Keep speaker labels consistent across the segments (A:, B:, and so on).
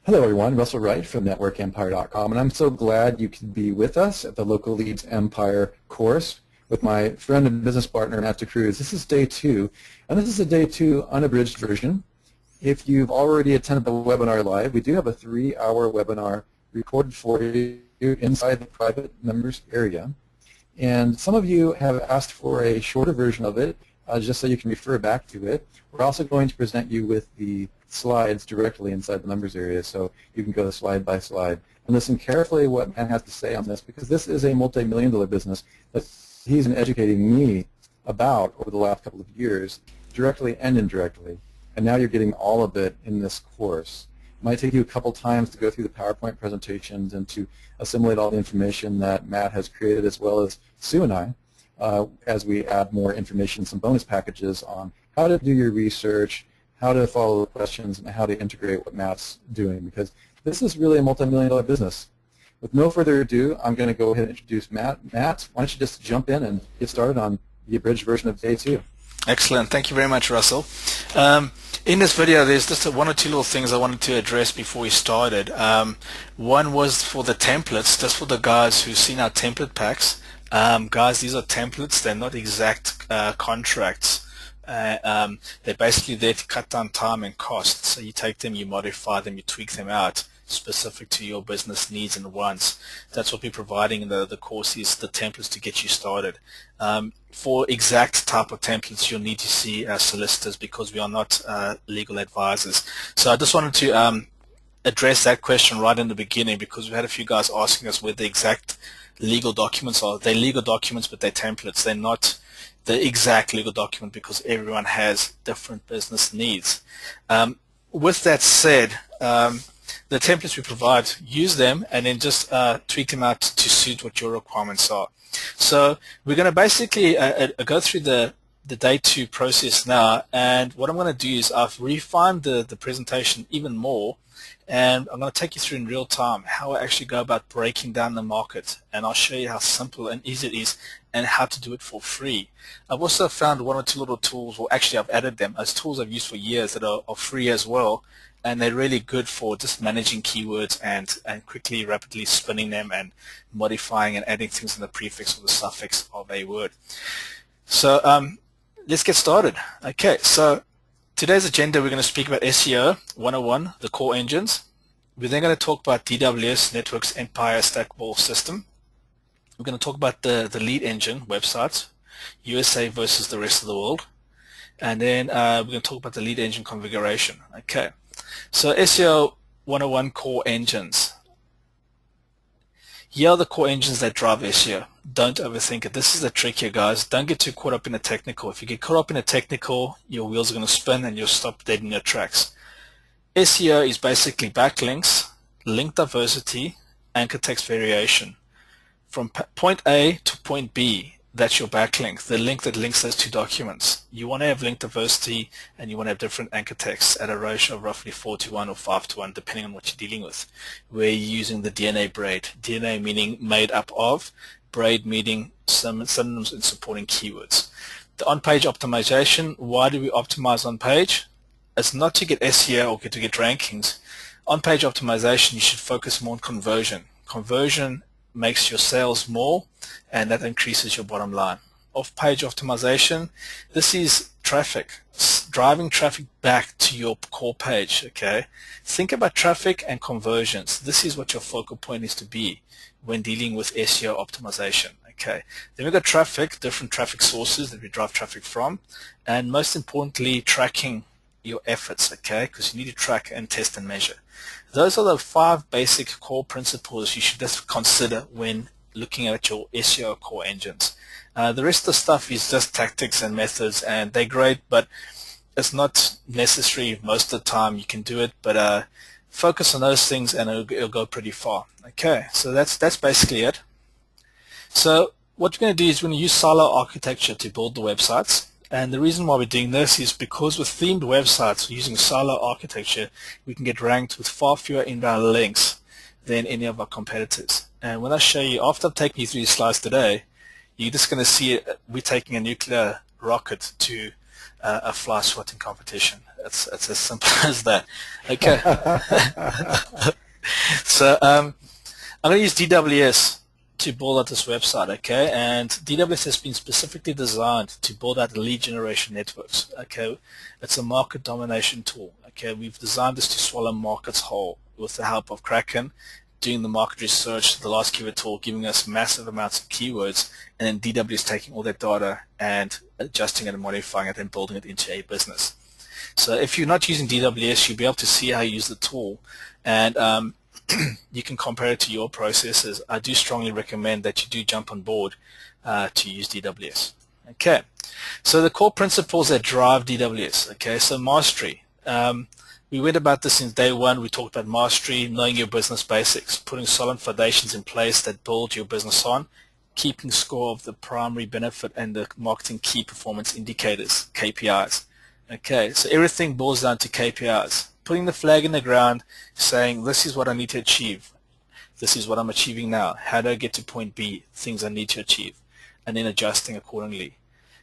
A: Hello everyone, Russell Wright from networkempire.com, and I'm so glad you can be with us at the Local Leads Empire course with my friend and business partner, Cruz. This is day 2, and this is a day 2 unabridged version. If you've already attended the webinar live, we do have a 3-hour webinar recorded for you inside the private members area. And some of you have asked for a shorter version of it, just so you can refer back to it. We're also going to present you with the slides directly inside the members area, so you can go slide by slide and listen carefully what Matt has to say on this, because this is a multi-million-dollar business that he's been educating me about over the last couple of years, directly and indirectly. And now you're getting all of it in this course. It might take you a couple times to go through the PowerPoint presentations and to assimilate all the information that Matt has created, as well as Sue and I, as we add more information, some bonus packages on how to do your research, how to follow the questions, and how to integrate what Matt's doing, because this is really a multi-million-dollar business. With no further ado, I'm going to go ahead and introduce Matt. Matt, why don't you just jump in and get started on the abridged version of day 2.
B: Excellent. Thank you very much, Russell. In this video, there's just one or two little things I wanted to address before we started. One was for the templates, just for the guys who've seen our template packs. Guys, these are templates. They're not exact contracts. They're basically there to cut down time and cost. So you take them, you modify them, you tweak them out specific to your business needs and wants. That's what we're providing in the course, is the templates to get you started. For exact type of templates, you'll need to see solicitors, because we are not legal advisors. So I just wanted to address that question right in the beginning, because we've had a few guys asking us where the exact legal documents are. They're legal documents, but they're templates. They're not the exact legal document, because everyone has different business needs. With that said, the templates we provide, use them and then just tweak them out to suit what your requirements are. So we're going to basically go through the day 2 process now, and what I'm going to do is I've refined the presentation even more, and I'm going to take you through in real time how I actually go about breaking down the market, and I'll show you how simple and easy it is and how to do it for free. I've also found one or two little tools, or actually I've added them as tools I've used for years that are free as well, and they're really good for just managing keywords and quickly, rapidly spinning them and modifying and adding things in the prefix or the suffix of a word. So let's get started. Okay, so today's agenda, we're going to speak about SEO 101, the core engines. We're then going to talk about DWS, Networks Empire Stackable System. We're going to talk about the lead engine websites, USA versus the rest of the world. And then we're going to talk about the lead engine configuration. Okay, so SEO 101 core engines. Here are the core engines that drive SEO. Don't overthink it. This is the trick here, guys. Don't get too caught up in the technical. If you get caught up in the technical, your wheels are going to spin and you'll stop dead in your tracks. SEO is basically backlinks, link diversity, anchor text variation. From point A to point B, that's your backlink, the link that links those two documents. You want to have link diversity, and you want to have different anchor texts at a ratio of roughly 4:1 or 5:1, depending on what you're dealing with. We're using the DNA braid. DNA meaning made up of, braid meaning synonyms and supporting keywords. The on-page optimization, why do we optimize on-page? It's not to get SEO or to get rankings. On-page optimization, you should focus more on conversion. Conversion makes your sales more, and that increases your bottom line. Off-page optimization, this is traffic, driving traffic back to your core page. Okay, think about traffic and conversions. This is what your focal point is to be when dealing with SEO optimization. Okay, then we've got traffic, different traffic sources that we drive traffic from, and most importantly, tracking your efforts. Okay, because you need to track and test and measure. Those are the 5 basic core principles you should just consider when looking at your SEO core engines. The rest of the stuff is just tactics and methods, and they're great, but it's not necessary most of the time. You can do it, but focus on those things and it'll go pretty far. Okay, so that's basically it. So what we're going to do is we're going to use silo architecture to build the websites. And the reason why we're doing this is because with themed websites, using silo architecture, we can get ranked with far fewer inbound links than any of our competitors. And when I show you, after I've taken you through these slides today, you're just going to see we're taking a nuclear rocket to a fly swatting competition. It's as simple as that. Okay. So I'm going to use DWS to build out this website, okay? And DWS has been specifically designed to build out lead generation networks, okay? It's a market domination tool, okay? We've designed this to swallow markets whole with the help of Kraken, doing the market research, the last keyword tool, giving us massive amounts of keywords, and then DWS taking all that data and adjusting it and modifying it and building it into a business. So if you're not using DWS, you'll be able to see how you use the tool, and you can compare it to your processes. I do strongly recommend that you do jump on board to use DWS. Okay, so the core principles that drive DWS. Okay, so mastery. We went about this since day one. We talked about mastery, knowing your business basics, putting solid foundations in place that build your business on, keeping score of the primary benefit and the marketing key performance indicators, KPIs. Okay, so everything boils down to KPIs. Putting the flag in the ground, saying this is what I need to achieve. This is what I'm achieving now. How do I get to point B? Things I need to achieve. And then adjusting accordingly.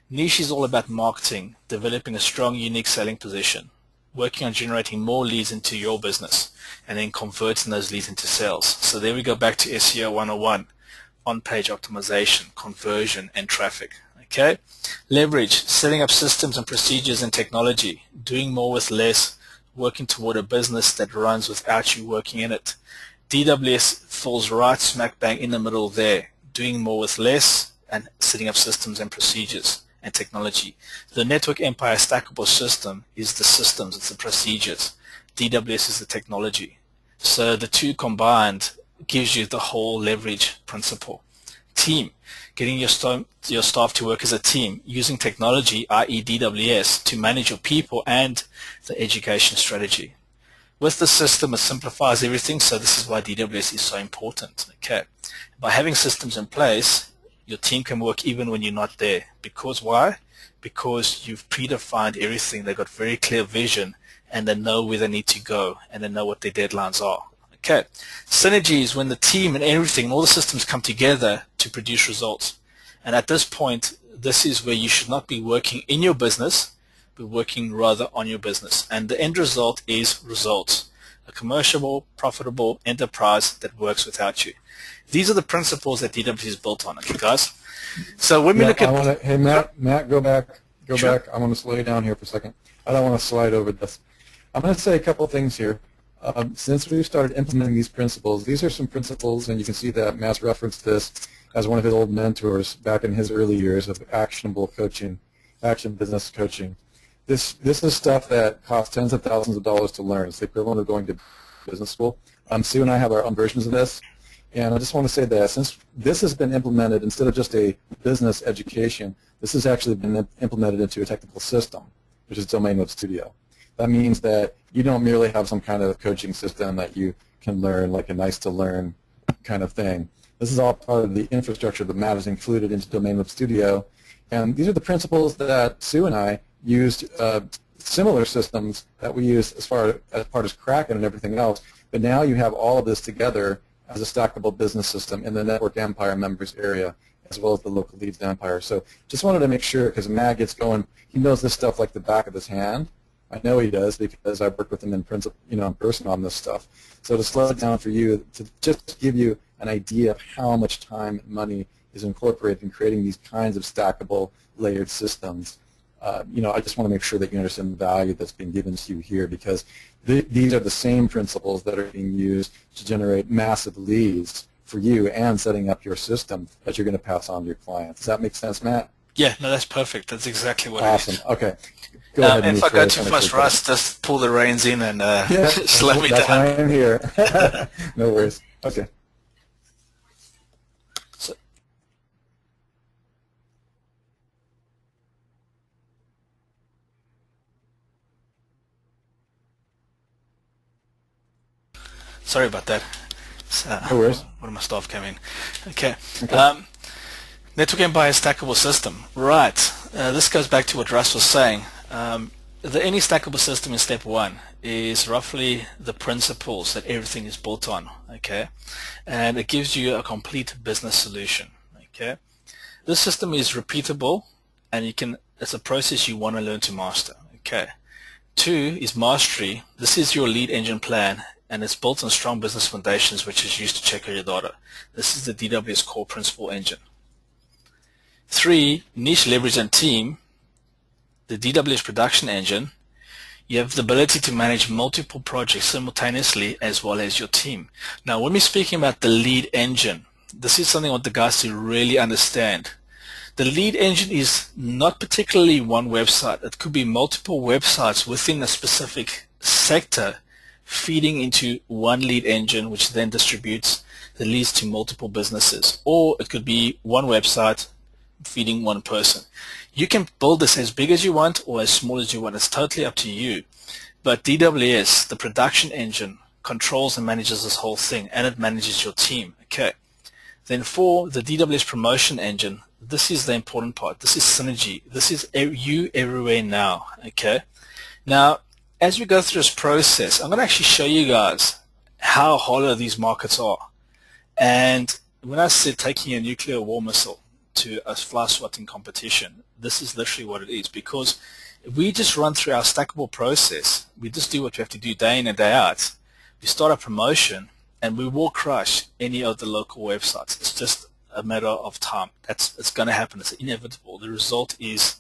B: Niche is all about marketing, developing a strong, unique selling position, working on generating more leads into your business, and then converting those leads into sales. So there we go back to SEO 101, on-page optimization, conversion, and traffic. Okay? Leverage, setting up systems and procedures and technology, doing more with less, working toward a business that runs without you working in it. DWS falls right smack bang in the middle there, doing more with less and setting up systems and procedures and technology. The network empire stackable system is the systems, it's the procedures. DWS is the technology. So the two combined gives you the whole leverage principle. Team, getting your staff to work as a team, using technology, i.e. DWS, to manage your people and the education strategy. With the system, it simplifies everything, so this is why DWS is so important. Okay, by having systems in place, your team can work even when you're not there. Because why? Because you've predefined everything. They've got very clear vision, and they know where they need to go, and they know what their deadlines are. Okay, synergy is when the team and everything, all the systems come together to produce results. And at this point, this is where you should not be working in your business, but working rather on your business. And the end result is results. A commercial, profitable enterprise that works without you. These are the principles that DWS is built on, okay, guys? So when we look at...
A: Hey, Matt, go back. I want to slow you down here for a second. I don't want to slide over this. I'm going to say a couple things here. Since we've started implementing these principles, these are some principles, and you can see that Matt's referenced this as one of his old mentors back in his early years of actionable coaching, action business coaching. This is stuff that costs tens of thousands of dollars to learn. It's the equivalent of going to business school. Sue and I have our own versions of this, and I just want to say that since this has been implemented instead of just a business education, this has actually been implemented into a technical system, which is Domain Web Studio. That means that you don't merely have some kind of coaching system that you can learn, like a nice-to-learn kind of thing. This is all part of the infrastructure that Matt has included into Domain Web Studio, and these are the principles that Sue and I used, similar systems that we use as part as Kraken and everything else, but now you have all of this together as a stackable business system in the Network Empire members area, as well as the local leads empire. So just wanted to make sure, because Matt gets going, he knows this stuff like the back of his hand. I know he does because I've worked with him in person on this stuff. So to slow it down for you, to just give you an idea of how much time and money is incorporated in creating these kinds of stackable, layered systems. I just want to make sure that you understand the value that's being given to you here, because these are the same principles that are being used to generate massive leads for you and setting up your system that you're going to pass on to your clients. Does that make sense, Matt?
B: Yeah, no, that's perfect. That's exactly what it is.
A: Awesome. Okay. Go ahead.
B: If I go too fast, Russ, just pull the reins in and slow me down.
A: That's why I'm here. No worries. Okay.
B: Sorry about that.
A: No worries.
B: One of my staff came in. Okay. Network Empire stackable system. Right. This goes back to what Russ was saying. Any stackable system in step one is roughly the principles that everything is built on. Okay, and it gives you a complete business solution. Okay, this system is repeatable, and you can It's a process you want to learn to master. Okay. 2 is mastery. This is your lead engine plan, and it's built on strong business foundations, which is used to check out your data. This is the DWS core principle engine. 3, niche, leverage, and team. The DWS production engine. You have the ability to manage multiple projects simultaneously as well as your team. Now, when we're speaking about the lead engine, this is something I want the guys to really understand. The lead engine is not particularly one website. It could be multiple websites within a specific sector feeding into one lead engine, which then distributes the leads to multiple businesses. Or it could be one website feeding one person. You can build this as big as you want or as small as you want. It's totally up to you. But DWS, the production engine, controls and manages this whole thing, and it manages your team. Okay. Then 4, the DWS promotion engine. This is the important part. This is synergy. This is you everywhere now. Okay. Now, as we go through this process, I'm going to actually show you guys how hollow these markets are. And when I said taking a nuclear war missile to a fly swatting competition, this is literally what it is. Because if we just run through our stackable process, we just do what we have to do day in and day out. We start a promotion, and we will crush any of the local websites. It's just a matter of time. It's going to happen. It's inevitable. The result is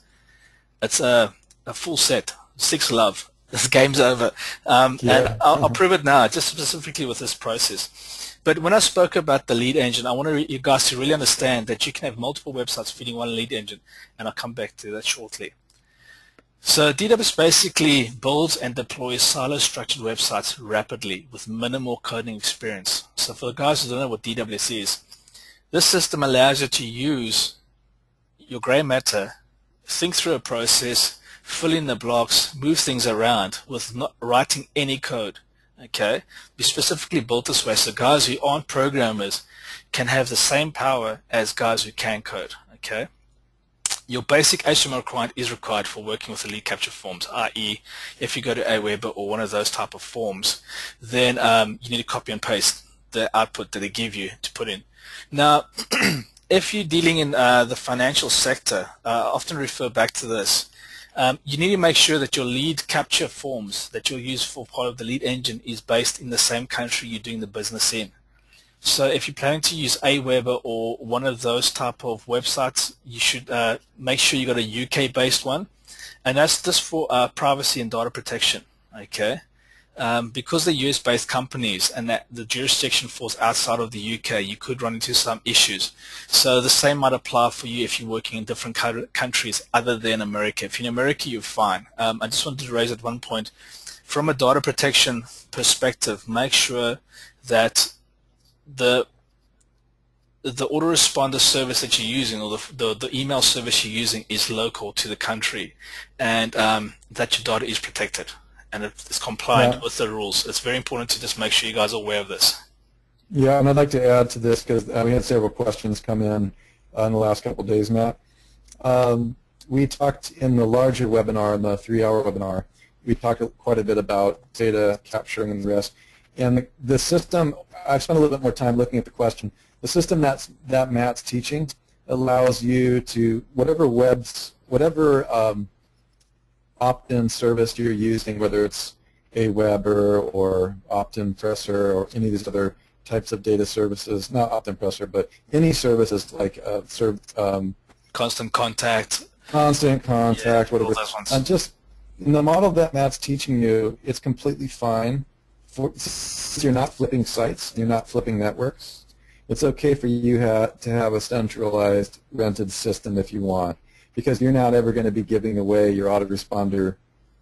B: it's a full set, 6 love. This game's over. And I'll prove it now, just specifically with this process. But when I spoke about the lead engine, I want you guys to really understand that you can have multiple websites feeding one lead engine, and I'll come back to that shortly. So DWS basically builds and deploys silo-structured websites rapidly with minimal coding experience. So for the guys who don't know what DWS is, this system allows you to use your gray matter, think through a process, fill in the blocks, move things around with not writing any code. Okay, we specifically built this way so guys who aren't programmers can have the same power as guys who can code. Okay, your basic HTML requirement is required for working with the lead capture forms, i.e. if you go to Aweber or one of those type of forms, then you need to copy and paste the output that they give you to put in. Now, if you're dealing in the financial sector, I often refer back to this. You need to make sure that your lead capture forms that you'll use for part of the lead engine is based in the same country you're doing the business in. So if you're planning to use Aweber or one of those type of websites, you should make sure you got a UK-based one, and that's just for privacy and data protection. Okay, because they're US-based companies and that the jurisdiction falls outside of the UK, you could run into some issues. So the same might apply for you if you're working in different countries other than America. If you're in America, you're fine. I just wanted to raise at one point, from a data protection perspective, make sure that the autoresponder service that you're using or the email service you're using is local to the country, and that your data is protected and it's compliant with the rules. It's very important to just make sure you guys are aware of this.
A: Yeah, and I'd like to add to this because we had several questions come in the last couple of days, Matt. We talked in the larger webinar, in the 3-hour webinar, we talked quite a bit about data capturing and the rest. And the system, I've spent a little bit more time looking at the question. The system that Matt's teaching allows you to, whatever opt-in service you're using, whether it's Aweber or opt-in presser or any of these other types of data services, not opt-in presser, but any services like
B: Constant Contact,
A: whatever. And just in the model that Matt's teaching you, it's completely fine. You're not flipping sites, you're not flipping networks. It's okay for you to have a centralized rented system if you want, because you're not ever going to be giving away your autoresponder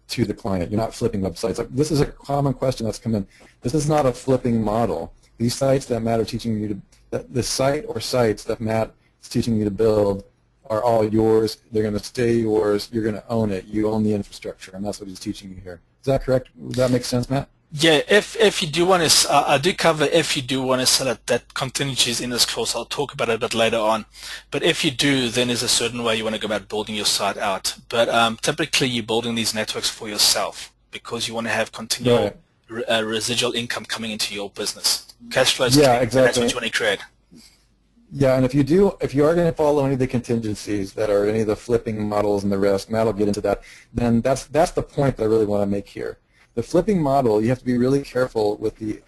A: to the client. You're not flipping websites. This is a common question that's come in. This is not a flipping model. These sites that Matt are teaching you to, the site or sites that Matt is teaching you to build are all yours. They're going to stay yours. You're going to own it. You own the infrastructure, and that's what he's teaching you here. Is that correct? Does that make sense, Matt?
B: Yeah, if you do want to, I do cover if you do want to sell it, that continues in this course. I'll talk about it a bit later on. But if you do, then there's a certain way you want to go about building your site out. But typically you're building these networks for yourself because you want to have continual residual income coming into your business. Cash flow is
A: exactly.
B: And that's what you want to create.
A: Yeah, and if you are going to follow any of the contingencies that are any of the flipping models and the rest, Matt will get into that, then that's the point that I really want to make here. The flipping model, you have to be really careful with the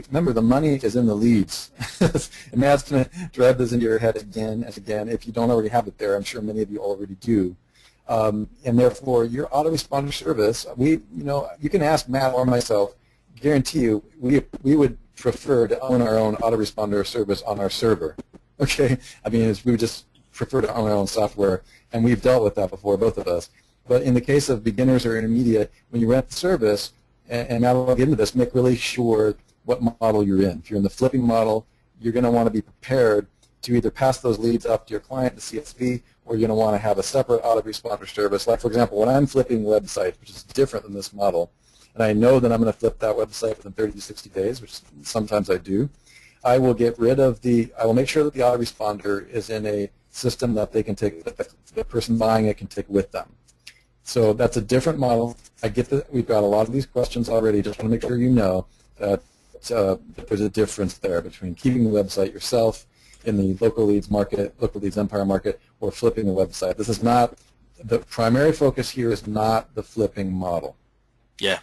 A: remember, the money is in the leads. And Matt's going to drive this into your head again and again. If you don't already have it there, I'm sure many of you already do. And therefore, your autoresponder service, you can ask Matt or myself, guarantee you, we would prefer to own our own autoresponder service on our server. Okay, I mean, we would just prefer to own our own software, and we've dealt with that before, both of us. But in the case of beginners or intermediate, when you rent the service, and now we'll get into this, make really sure what model you're in. If you're in the flipping model, you're going to want to be prepared to either pass those leads up to your client, the CSV, or you're going to want to have a separate autoresponder service. Like, for example, when I'm flipping websites, which is different than this model, and I know that I'm going to flip that website within 30 to 60 days, which sometimes I do, I will get rid of I will make sure that the autoresponder is in a system that they can take, that the person buying it can take with them. So that's a different model. I get that we've got a lot of these questions already. Just want to make sure you know that there's a difference there between keeping the website yourself in the local leads market, local leads empire market, or flipping the website. This is not, the primary focus here is not the flipping model.
B: Yeah.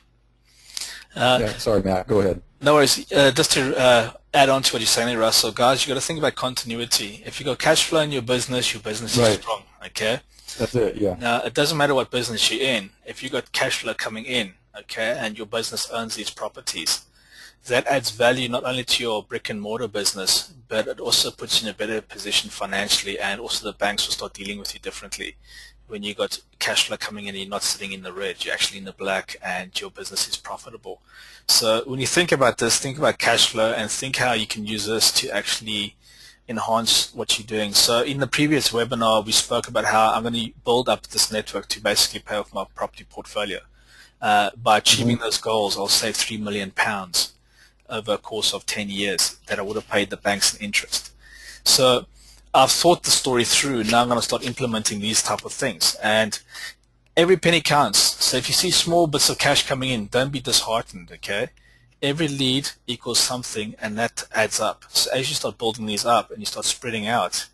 A: Yeah, sorry, Matt, go ahead.
B: No worries. Just to add on to what you're saying, Russell, guys, you got to think about continuity. If you got cash flow in your business is
A: Right.
B: strong. Okay.
A: That's it. Yeah.
B: Now, it doesn't matter what business you're in. If you got cash flow coming in, okay, and your business owns these properties, that adds value not only to your brick and mortar business, but it also puts you in a better position financially, and also the banks will start dealing with you differently. When you got cash flow coming in, you're not sitting in the red, you're actually in the black, and your business is profitable. So when you think about this, think about cash flow and think how you can use this to actually enhance what you're doing. So in the previous webinar, we spoke about how I'm going to build up this network to basically pay off my property portfolio. By achieving those goals, I'll save £3 million over a course of 10 years that I would have paid the banks in interest. So I've thought the story through. Now I'm going to start implementing these type of things. And every penny counts. So if you see small bits of cash coming in, don't be disheartened, okay? Every lead equals something, and that adds up. So as you start building these up and you start spreading out,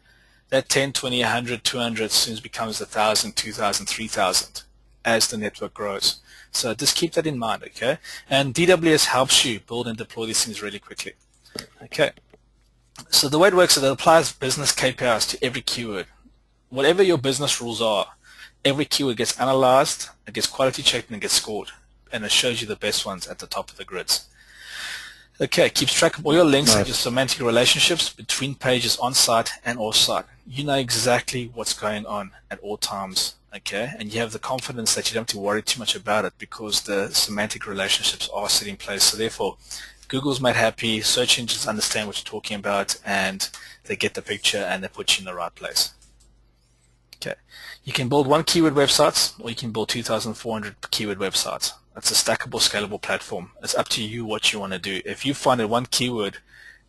B: that 10, 20, 100, 200 soon becomes 1,000, 2,000, 3,000 as the network grows. So just keep that in mind, okay? And DWS helps you build and deploy these things really quickly. Okay. So the way it works is it applies business KPIs to every keyword. Whatever your business rules are, every keyword gets analyzed, it gets quality checked, and it gets scored. And it shows you the best ones at the top of the grids. Okay, keeps track of all your links and your semantic relationships between pages on-site and off-site. You know exactly what's going on at all times, okay? And you have the confidence that you don't have to worry too much about it because the semantic relationships are set in place. So therefore, Google's made happy, search engines understand what you're talking about, and they get the picture and they put you in the right place. Okay, you can build one keyword websites, or you can build 2,400 keyword websites. That's a stackable, scalable platform. It's up to you what you want to do. If you find that one keyword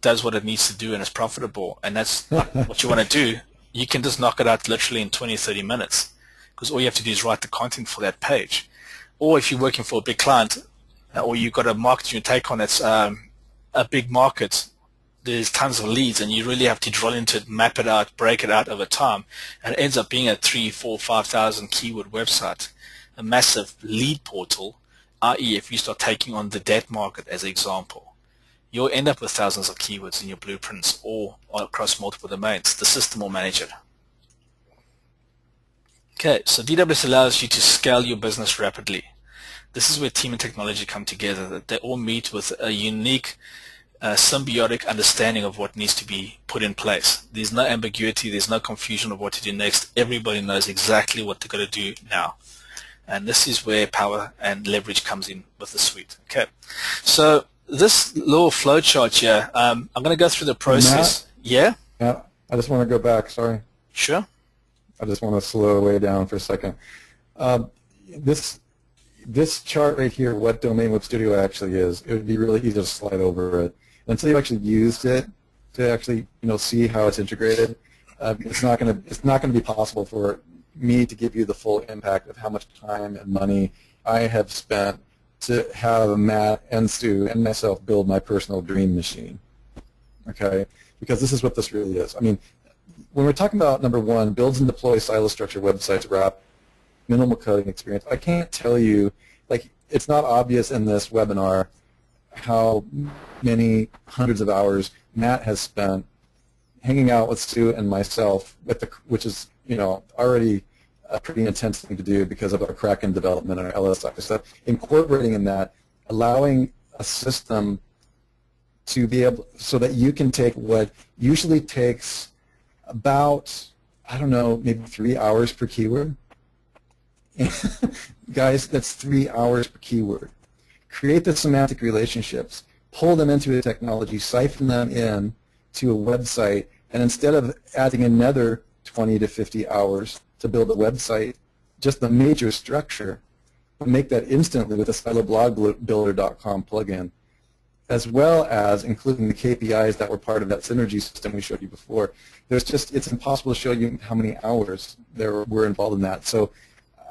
B: does what it needs to do and is profitable, and that's what you want to do, you can just knock it out literally in 20, 30 minutes, because all you have to do is write the content for that page. Or if you're working for a big client, or you've got a market you take on that's a big market, there's tons of leads, and you really have to drill into it, map it out, break it out over time, and it ends up being a 3, 4, 5,000 keyword website, a massive lead portal, i.e. if you start taking on the debt market as an example, you'll end up with thousands of keywords in your blueprints or across multiple domains. The system will manage it. Okay, so DWS allows you to scale your business rapidly. This is where team and technology come together, that they all meet with a unique symbiotic understanding of what needs to be put in place. There's no ambiguity, there's no confusion of what to do next. Everybody knows exactly what they're going to do now. And this is where power and leverage comes in with the suite. Okay, so this little flow chart here, I'm going to go through the process.
A: Matt?
B: Yeah?
A: Yeah, I just want to go back, sorry.
B: Sure.
A: I just want to slow way down for a second. This chart right here, what Domain Web Studio actually is, it would be really easy to slide over it. Until you actually used it to actually see how it's integrated, it's not going to be possible for me to give you the full impact of how much time and money I have spent to have Matt and Stu and myself build my personal dream machine. okay? Because this is what this really is. I mean, when we're talking about, number one, builds and deploy silo structure websites, wrap, minimal coding experience, I can't tell you, like, it's not obvious in this webinar how many hundreds of hours Matt has spent hanging out with Sue and myself, which is, already a pretty intense thing to do because of our Kraken development and our LSI. So incorporating in that, allowing a system to be able, so that you can take what usually takes about, I don't know, maybe 3 hours per keyword. Guys, that's 3 hours per keyword. Create the semantic relationships, pull them into a technology, siphon them in to a website, and instead of adding another 20 to 50 hours to build a website, just the major structure, make that instantly with a siloblogbuilder.com plugin, as well as including the KPIs that were part of that synergy system we showed you before. It's impossible to show you how many hours there were involved in that. So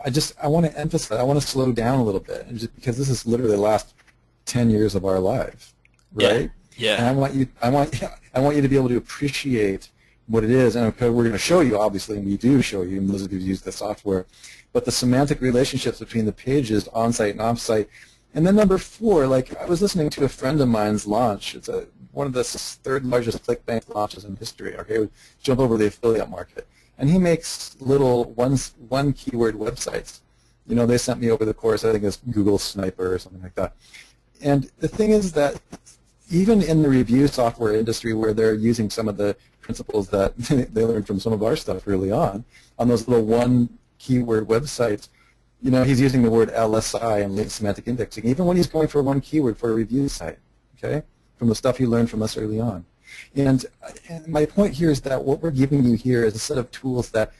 A: I want to emphasize, I want to slow down a little bit, just because this is literally the last 10 years of our life, right?
B: Yeah.
A: And I want you to be able to appreciate what it is, and we're going to show you, obviously, and we do show you, and those of you who use the software, but the semantic relationships between the pages, on-site and off-site. And then number 4, like, I was listening to a friend of mine's launch. It's one of the 3rd largest ClickBank launches in history. Okay, we jump over the affiliate market. And he makes little one keyword websites. They sent me over the course, I think it's Google Sniper or something like that. And the thing is that even in the review software industry, where they're using some of the principles that they learned from some of our stuff early on those little one keyword websites, he's using the word LSI and latent semantic indexing, even when he's going for one keyword for a review site, okay, from the stuff he learned from us early on. And my point here is that what we're giving you here is a set of tools that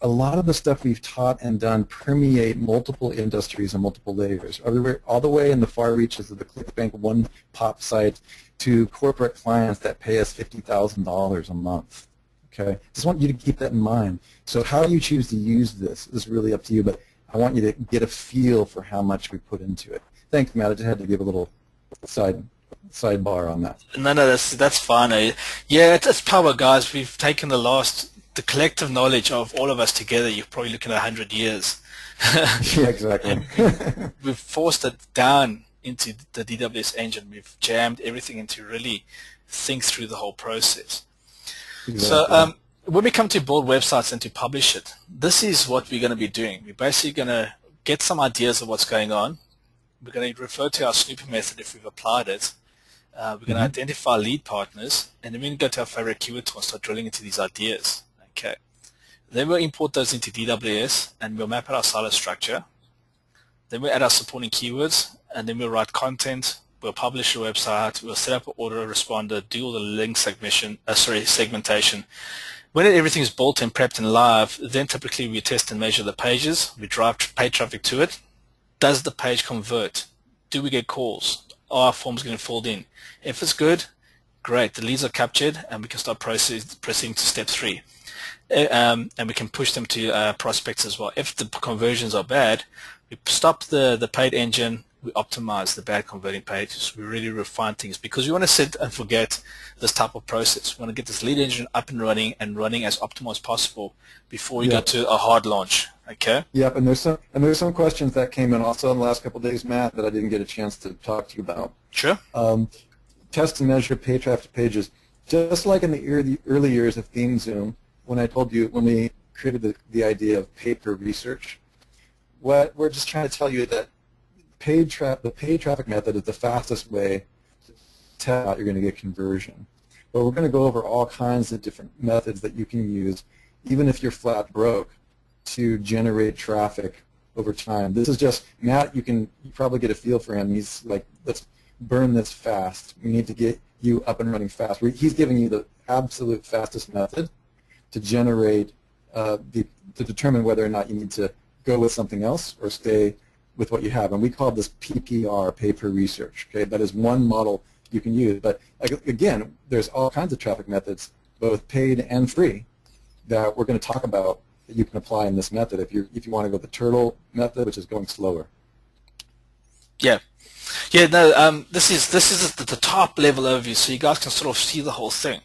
A: a lot of the stuff we've taught and done permeate multiple industries and multiple layers, all the way in the far reaches of the ClickBank one-pop site to corporate clients that pay us $50,000 a month. Okay, just want you to keep that in mind. So how you choose to use this is really up to you, but I want you to get a feel for how much we put into it. Thanks, Matt. I just had to give a little sidebar on that.
B: No, that's fine. Yeah, it's power, guys. We've taken the collective knowledge of all of us together. You're probably looking at 100 years.
A: Yeah, exactly.
B: We've forced it down into the DWS engine. We've jammed everything in to really think through the whole process. Exactly. So when we come to build websites and to publish it, this is what we're going to be doing. We're basically going to get some ideas of what's going on. We're going to refer to our Snooper method if we've applied it. We're going to identify lead partners, and then we're going to go to our favorite keyword tool and start drilling into these ideas. Okay. Then we'll import those into DWS, and we'll map out our silo structure. Then we'll add our supporting keywords, and then we'll write content. We'll publish a website. We'll set up an autoresponder, do all the link segmentation. When everything is built and prepped and live, then typically we test and measure the pages. We drive paid traffic to it. Does the page convert? Do we get calls? Are our forms getting filled in? If it's good, great. The leads are captured, and we can start proceeding to step 3. And we can push them to prospects as well. If the conversions are bad, we stop the paid engine. We optimize the bad converting pages. We really refine things because we want to set and forget this type of process. We want to get this lead engine up and running as optimal as possible before we go to a hard launch. Okay.
A: Yep, and there's some questions that came in also in the last couple of days, Matt, that I didn't get a chance to talk to you about.
B: Sure.
A: Test and measure page traffic pages. Just like in the early years of ThemeZoom, when we created the idea of pay-per research, what we're just trying to tell you that the paid traffic method is the fastest way to tell out you're going to get conversion. But we're going to go over all kinds of different methods that you can use, even if you're flat broke, to generate traffic over time. This is just, Matt, you probably get a feel for him. He's like, let's burn this fast. We need to get you up and running fast. He's giving you the absolute fastest method to generate, to determine whether or not you need to go with something else or stay with what you have. And we call this PPR, pay per research. Okay, that is one model you can use. But again, there's all kinds of traffic methods, both paid and free, that we're going to talk about that you can apply in this method if you want to go the turtle method, which is going slower.
B: Yeah. Yeah, no, this is at the top level overview, so you guys can sort of see the whole thing.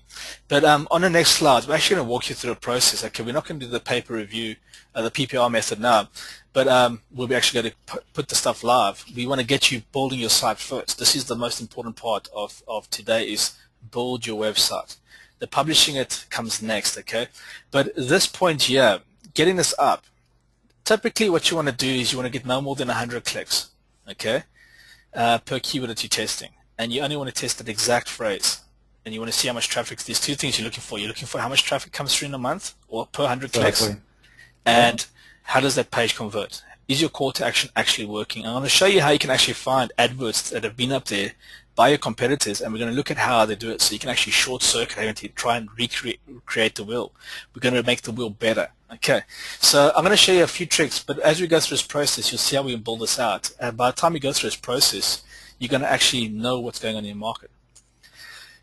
B: But on the next slide, we're actually going to walk you through a process. Okay, we're not going to do the paper review, the PPR method now, but we'll be actually going to put the stuff live. We want to get you building your site first. This is the most important part of today, is build your website. The publishing it comes next, okay? But at this point here, getting this up, typically what you want to do is you want to get no more than 100 clicks, okay, per keyword that you're testing. And you only want to test that exact phrase. And you want to see how much traffic. There's two things you're looking for. You're looking for how much traffic comes through in a month or per 100 clicks.
A: Exactly.
B: And how does that page convert? Is your call to action actually working? I'm going to show you how you can actually find adverts that have been up there by your competitors, and we're going to look at how they do it, so you can actually short circuit and try and recreate the wheel. We're going to make the wheel better. Okay, so I'm going to show you a few tricks, but as we go through this process, you'll see how we can build this out. And by the time you go through this process, you're going to actually know what's going on in your market.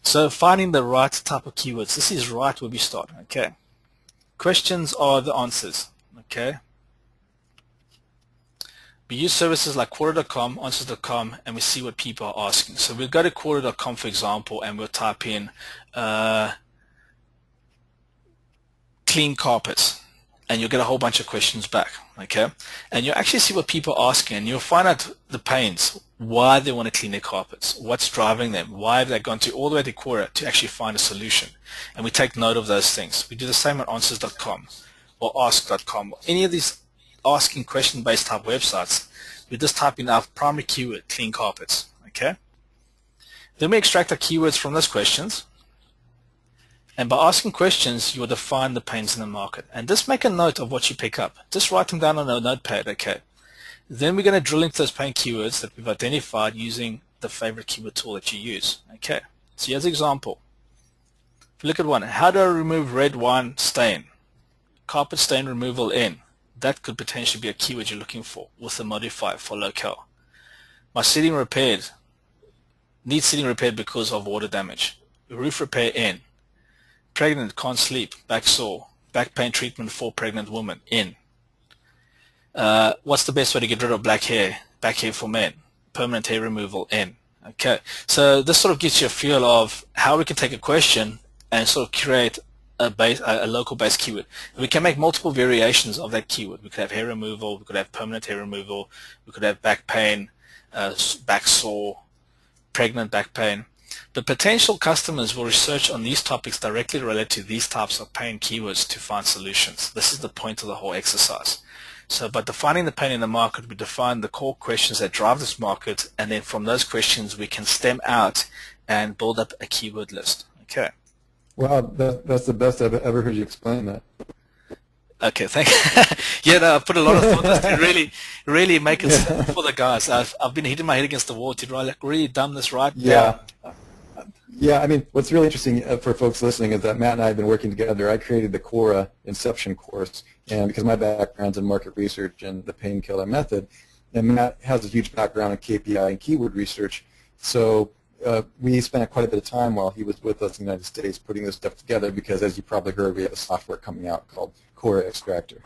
B: So finding the right type of keywords. This is right where we start. Okay, questions are the answers. Okay. We use services like quora.com, answers.com, and we see what people are asking. So we'll go to quora.com, for example, and we'll type in clean carpets, and you'll get a whole bunch of questions back, okay? And you'll actually see what people are asking, and you'll find out the pains, why they want to clean their carpets, what's driving them, why have they gone to all the way to Quora to actually find a solution. And we take note of those things. We do the same on answers.com or ask.com. Any of these asking question-based type websites, we just type in our primary keyword, clean carpets, okay? Then we extract our keywords from those questions, and by asking questions, you will define the pains in the market. And just make a note of what you pick up. Just write them down on a notepad, okay? Then we're going to drill into those pain keywords that we've identified using the favorite keyword tool that you use, okay? So here's an example. If you look at one, how do I remove red wine stain? Carpet stain removal in. That could potentially be a keyword you're looking for with a modifier for locale. My ceiling repaired. Needs ceiling repaired because of water damage. Roof repair in. Pregnant, can't sleep, back sore. Back pain treatment for pregnant woman in. What's the best way to get rid of black hair? Back hair for men. Permanent hair removal in. Okay, so this sort of gives you a feel of how we can take a question and sort of create a local-based keyword. We can make multiple variations of that keyword. We could have hair removal, we could have permanent hair removal, we could have back pain, back sore, pregnant back pain. But potential customers will research on these topics directly related to these types of pain keywords to find solutions. This is the point of the whole exercise. So by defining the pain in the market, we define the core questions that drive this market, and then from those questions we can stem out and build up a keyword list. Okay.
A: Wow, that's the best I've ever heard you explain that.
B: Okay, thank you. Yeah, no, I put a lot of thought to really make it simple for the guys. I've been hitting my head against the wall to really dumb this right down.
A: Yeah, I mean, what's really interesting for folks listening is that Matt and I have been working together. I created the Quora Inception course, and because my background's in market research and the painkiller method, and Matt has a huge background in KPI and keyword research, so we spent quite a bit of time while he was with us in the United States putting this stuff together because, as you probably heard, we have a software coming out called Quora Extractor.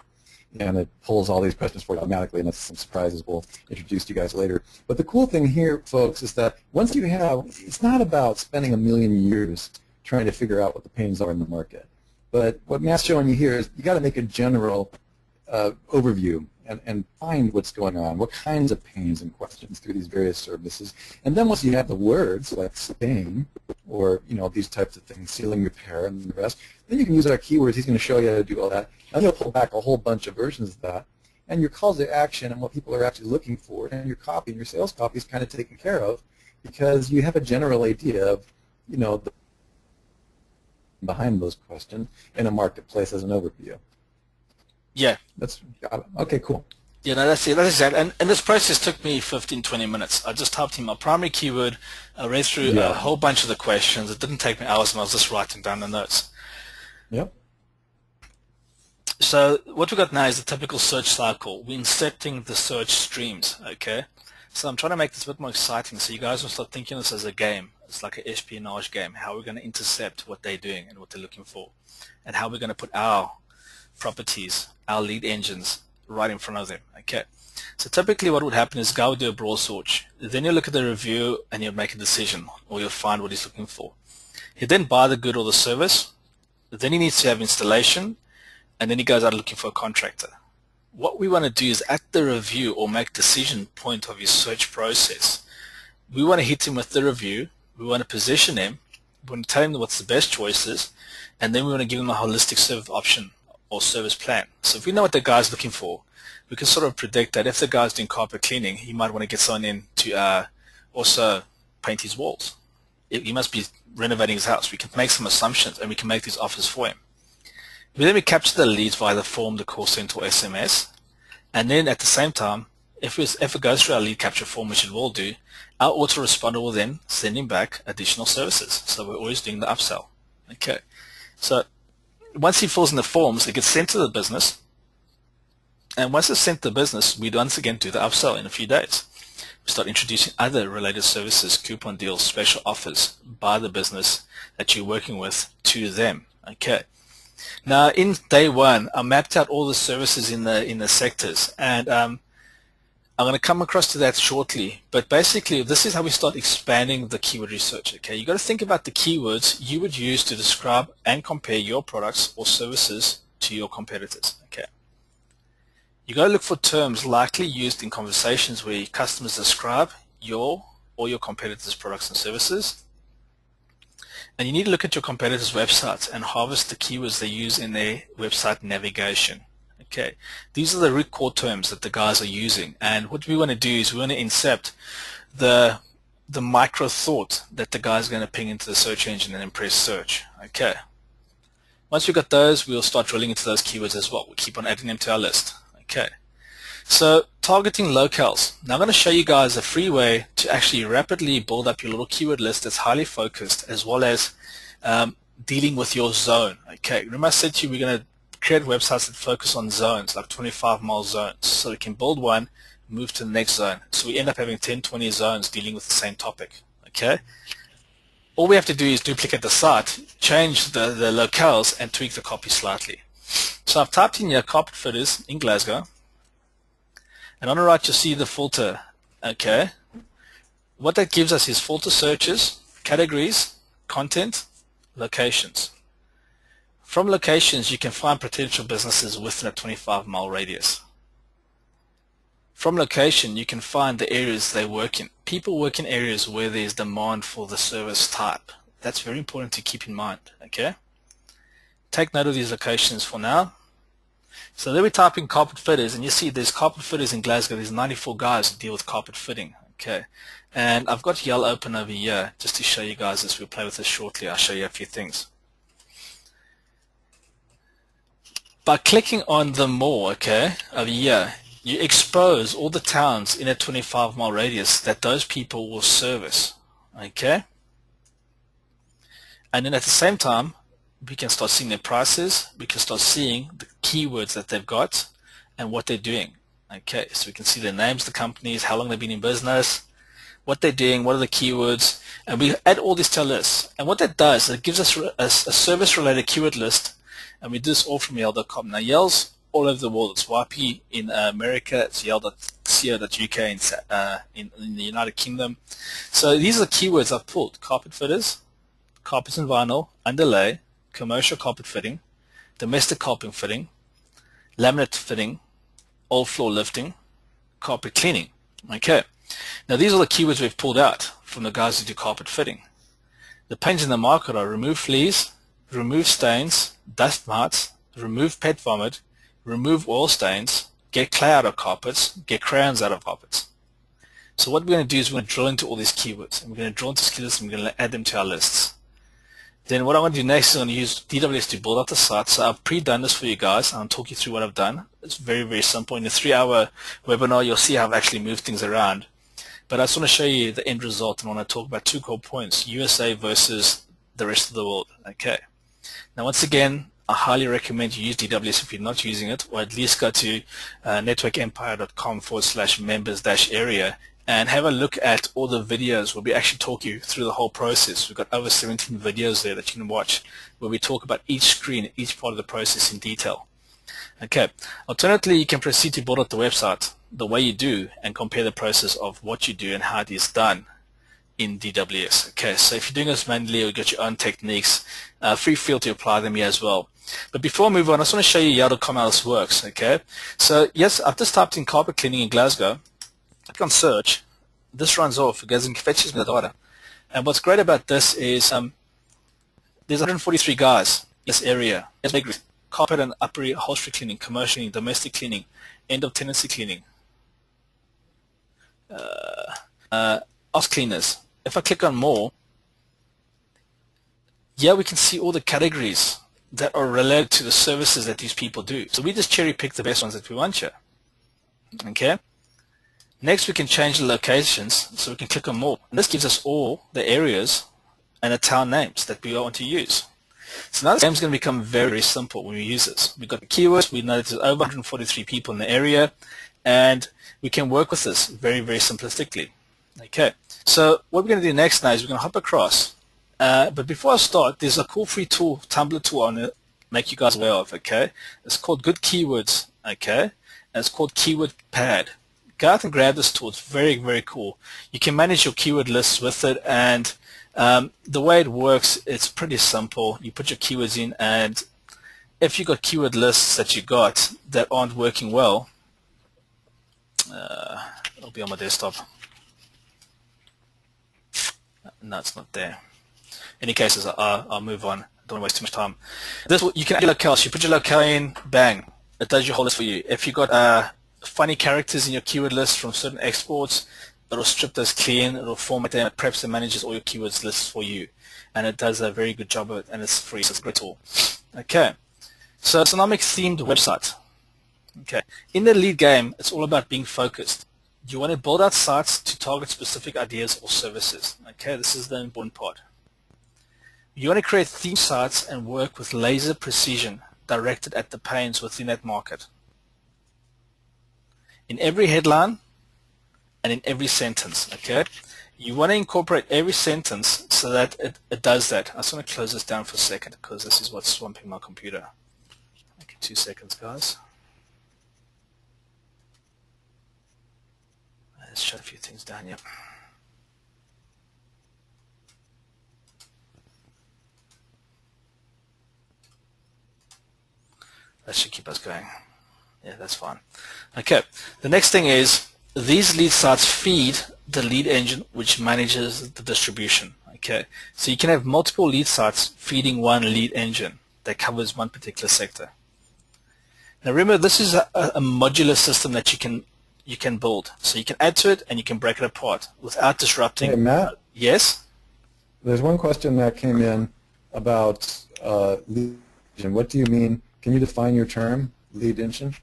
A: And it pulls all these questions for you automatically, and that's some surprises we'll introduce to you guys later. But the cool thing here, folks, is that once you have, it's not about spending a million years trying to figure out what the pains are in the market. But what Matt's showing you here is you got to make a general overview and find what's going on, what kinds of pains and questions through these various services. And then once you have the words like stain or these types of things, ceiling repair and the rest, then you can use our keywords. He's going to show you how to do all that. And he'll pull back a whole bunch of versions of that. And your calls to action and what people are actually looking for and your copy and your sales copy is kind of taken care of because you have a general idea of the behind those questions in a marketplace as an overview.
B: Yeah.
A: That's okay, cool.
B: Yeah, no, that's it. That's exactly. And this process took me 15, 20 minutes. I just typed in my primary keyword. I read through a whole bunch of the questions. It didn't take me hours, and I was just writing down the notes.
A: Yep.
B: So what we've got now is the typical search cycle. We're incepting the search streams, okay? So I'm trying to make this a bit more exciting so you guys will start thinking of this as a game. It's like an espionage game, how we're going to intercept what they're doing and what they're looking for, and how we're going to put our properties, our lead engines, right in front of them, okay? So typically what would happen is guy would do a broad search. Then you look at the review and you'll make a decision, or you'll find what he's looking for. He then buy the good or the service. Then he needs to have installation, and then he goes out looking for a contractor. What we want to do is at the review or make decision point of his search process, we want to hit him with the review, we want to position him, we want to tell him what's the best choices, and then we want to give him a holistic service option or service plan. So if we know what the guy's looking for, we can sort of predict that if the guy's doing carpet cleaning, he might want to get someone in to also paint his walls. He must be renovating his house. We can make some assumptions and we can make these offers for him. Then we capture the leads via the form, the call center, or SMS. And then at the same time, if it goes through our lead capture form, which it will do, our autoresponder will then send him back additional services. So we're always doing the upsell. Okay. So once he fills in the forms, it gets sent to the business. And once it's sent to the business, we once again do the upsell in a few days. We start introducing other related services, coupon deals, special offers by the business that you're working with to them. Okay. Now, in day one, I mapped out all the services in the sectors, and I'm going to come across to that shortly. But basically, this is how we start expanding the keyword research. Okay, you got to think about the keywords you would use to describe and compare your products or services to your competitors. Okay, you got to look for terms likely used in conversations where customers describe your or your competitors' products and services. And you need to look at your competitors' websites and harvest the keywords they use in their website navigation. Okay, these are the root core terms that the guys are using. And what we want to do is we want to incept the micro thought that the guy's going to ping into the search engine and then press search. Okay. Once we've got those, we'll start drilling into those keywords as well. We'll keep on adding them to our list. Okay. So targeting locales. Now I'm going to show you guys a free way to actually rapidly build up your little keyword list that's highly focused, as well as dealing with your zone. Okay, remember I said to you we're going to create websites that focus on zones, like 25-mile zones. So we can build one, move to the next zone. So we end up having 10, 20 zones dealing with the same topic. Okay. All we have to do is duplicate the site, change the locales, and tweak the copy slightly. So I've typed in here carpet fitters in Glasgow. And on the right, you'll see the filter. Okay. What that gives us is filter searches, categories, content, locations. From locations, you can find potential businesses within a 25-mile radius. From location, you can find the areas they work in. People work in areas where there's demand for the service type. That's very important to keep in mind. Okay. Take note of these locations for now. So then we type in carpet fitters, and you see there's carpet fitters in Glasgow. There's 94 guys who deal with carpet fitting. Okay, and I've got Yell open over here just to show you guys this. We'll play with this shortly. I'll show you a few things. By clicking on the more, okay, over here, you expose all the towns in a 25-mile radius that those people will service. Okay, and then at the same time, we can start seeing their prices, we can start seeing the keywords that they've got and what they're doing. Okay, so we can see their names, the companies, how long they've been in business, what they're doing, what are the keywords, and we add all this to our list. And what that does, it gives us a service-related keyword list, and we do this all from Yell.com. Now, Yell's all over the world. It's YP in America, it's Yell.co.uk in the United Kingdom. So these are the keywords I've pulled: carpet fitters, carpets and vinyl, underlay, commercial carpet fitting, domestic carpet fitting, laminate fitting, all floor lifting, carpet cleaning. Okay. Now these are the keywords we've pulled out from the guys who do carpet fitting. The pains in the market are remove fleas, remove stains, dust mites, remove pet vomit, remove oil stains, get clay out of carpets, get crayons out of carpets. So what we're going to do is we're going to drill into all these keywords, and we're going to drill into keywords, and we're going to add them to our lists. Then what I want to do next is I'm going to use DWS to build out the site. So I've pre-done this for you guys. I'll talk you through what I've done. It's very, very simple. In a 3-hour webinar, you'll see how I've actually moved things around. But I just want to show you the end result, and I want to talk about 2 core points: USA versus the rest of the world. Okay. Now, once again, I highly recommend you use DWS if you're not using it, or at least go to networkempire.com/members-area and have a look at all the videos where we actually talk you through the whole process. We've got over 17 videos there that you can watch where we talk about each screen, each part of the process in detail. Okay. Alternatively, you can proceed to build out the website the way you do and compare the process of what you do and how it is done in DWS. Okay, so if you're doing this manually or you got your own techniques, feel to apply them here as well. But before I move on, I just want to show you how the Commerce works. Okay, so yes, I've just typed in carpet cleaning in Glasgow. Click on search. This runs off. It goes and fetches me the data. And what's great about this is there's 143 guys in this area. Carpet and upper upholstery cleaning, commercial cleaning, domestic cleaning, end of tenancy cleaning, house cleaners. If I click on more, yeah, we can see all the categories that are related to the services that these people do. So we just cherry pick the best ones that we want here. Okay. Next, we can change the locations, so we can click on more. And this gives us all the areas and the town names that we want to use. So now the game is going to become very, very simple when we use this. We've got the keywords. We know that there's over 143 people in the area, and we can work with this very, very simplistically. Okay. So what we're going to do next now is we're going to hop across. But before I start, there's a cool free tool, Tumblr tool on it, make you guys aware of. Okay. It's called Good Keywords. Okay. And it's called Keyword Pad. Go out and grab this tool. It's very, very cool. You can manage your keyword lists with it, and the way it works, it's pretty simple. You put your keywords in, and if you've got keyword lists that you got that aren't working well, it'll be on my desktop. No, it's not there. In any cases, I'll move on. Don't waste too much time. This you can add your locales. You put your locale in, bang, it does your whole list for you. If you got funny characters in your keyword list from certain exports, it'll strip those clean. It'll format them, it preps and manages all your keywords lists for you, and it does a very good job of it. And it's free, so it's a great tool. Okay, so it's an dynamic themed website. Okay, in the lead game, it's all about being focused. You want to build out sites to target specific ideas or services. Okay, this is the important part. You want to create theme sites and work with laser precision directed at the pains within that market. In every headline and in every sentence, okay? You want to incorporate every sentence so that it does that. I just want to close this down for a second because this is what's swamping my computer. Okay, 2 seconds, guys. Let's shut a few things down here. That should keep us going. Yeah, that's fine. Okay, the next thing is these lead sites feed the lead engine which manages the distribution. Okay, so you can have multiple lead sites feeding one lead engine that covers one particular sector. Now remember, this is a modular system that you can build. So you can add to it and you can break it apart without disrupting.
A: Hey, Matt?
B: Yes?
A: There's one question that came in about lead engine. What do you mean? Can you define your term, lead engine?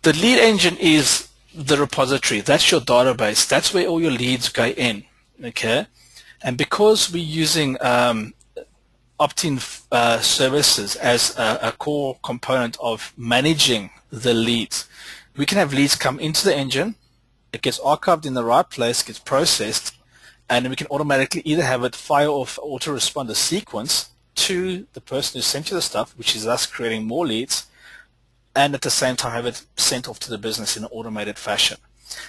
B: The lead engine is the repository. That's your database. That's where all your leads go in. Okay? And because we're using opt-in services as a core component of managing the leads, we can have leads come into the engine, it gets archived in the right place, gets processed, and then we can automatically either have it fire off autoresponder sequence to the person who sent you the stuff, which is us creating more leads, and at the same time have it sent off to the business in an automated fashion.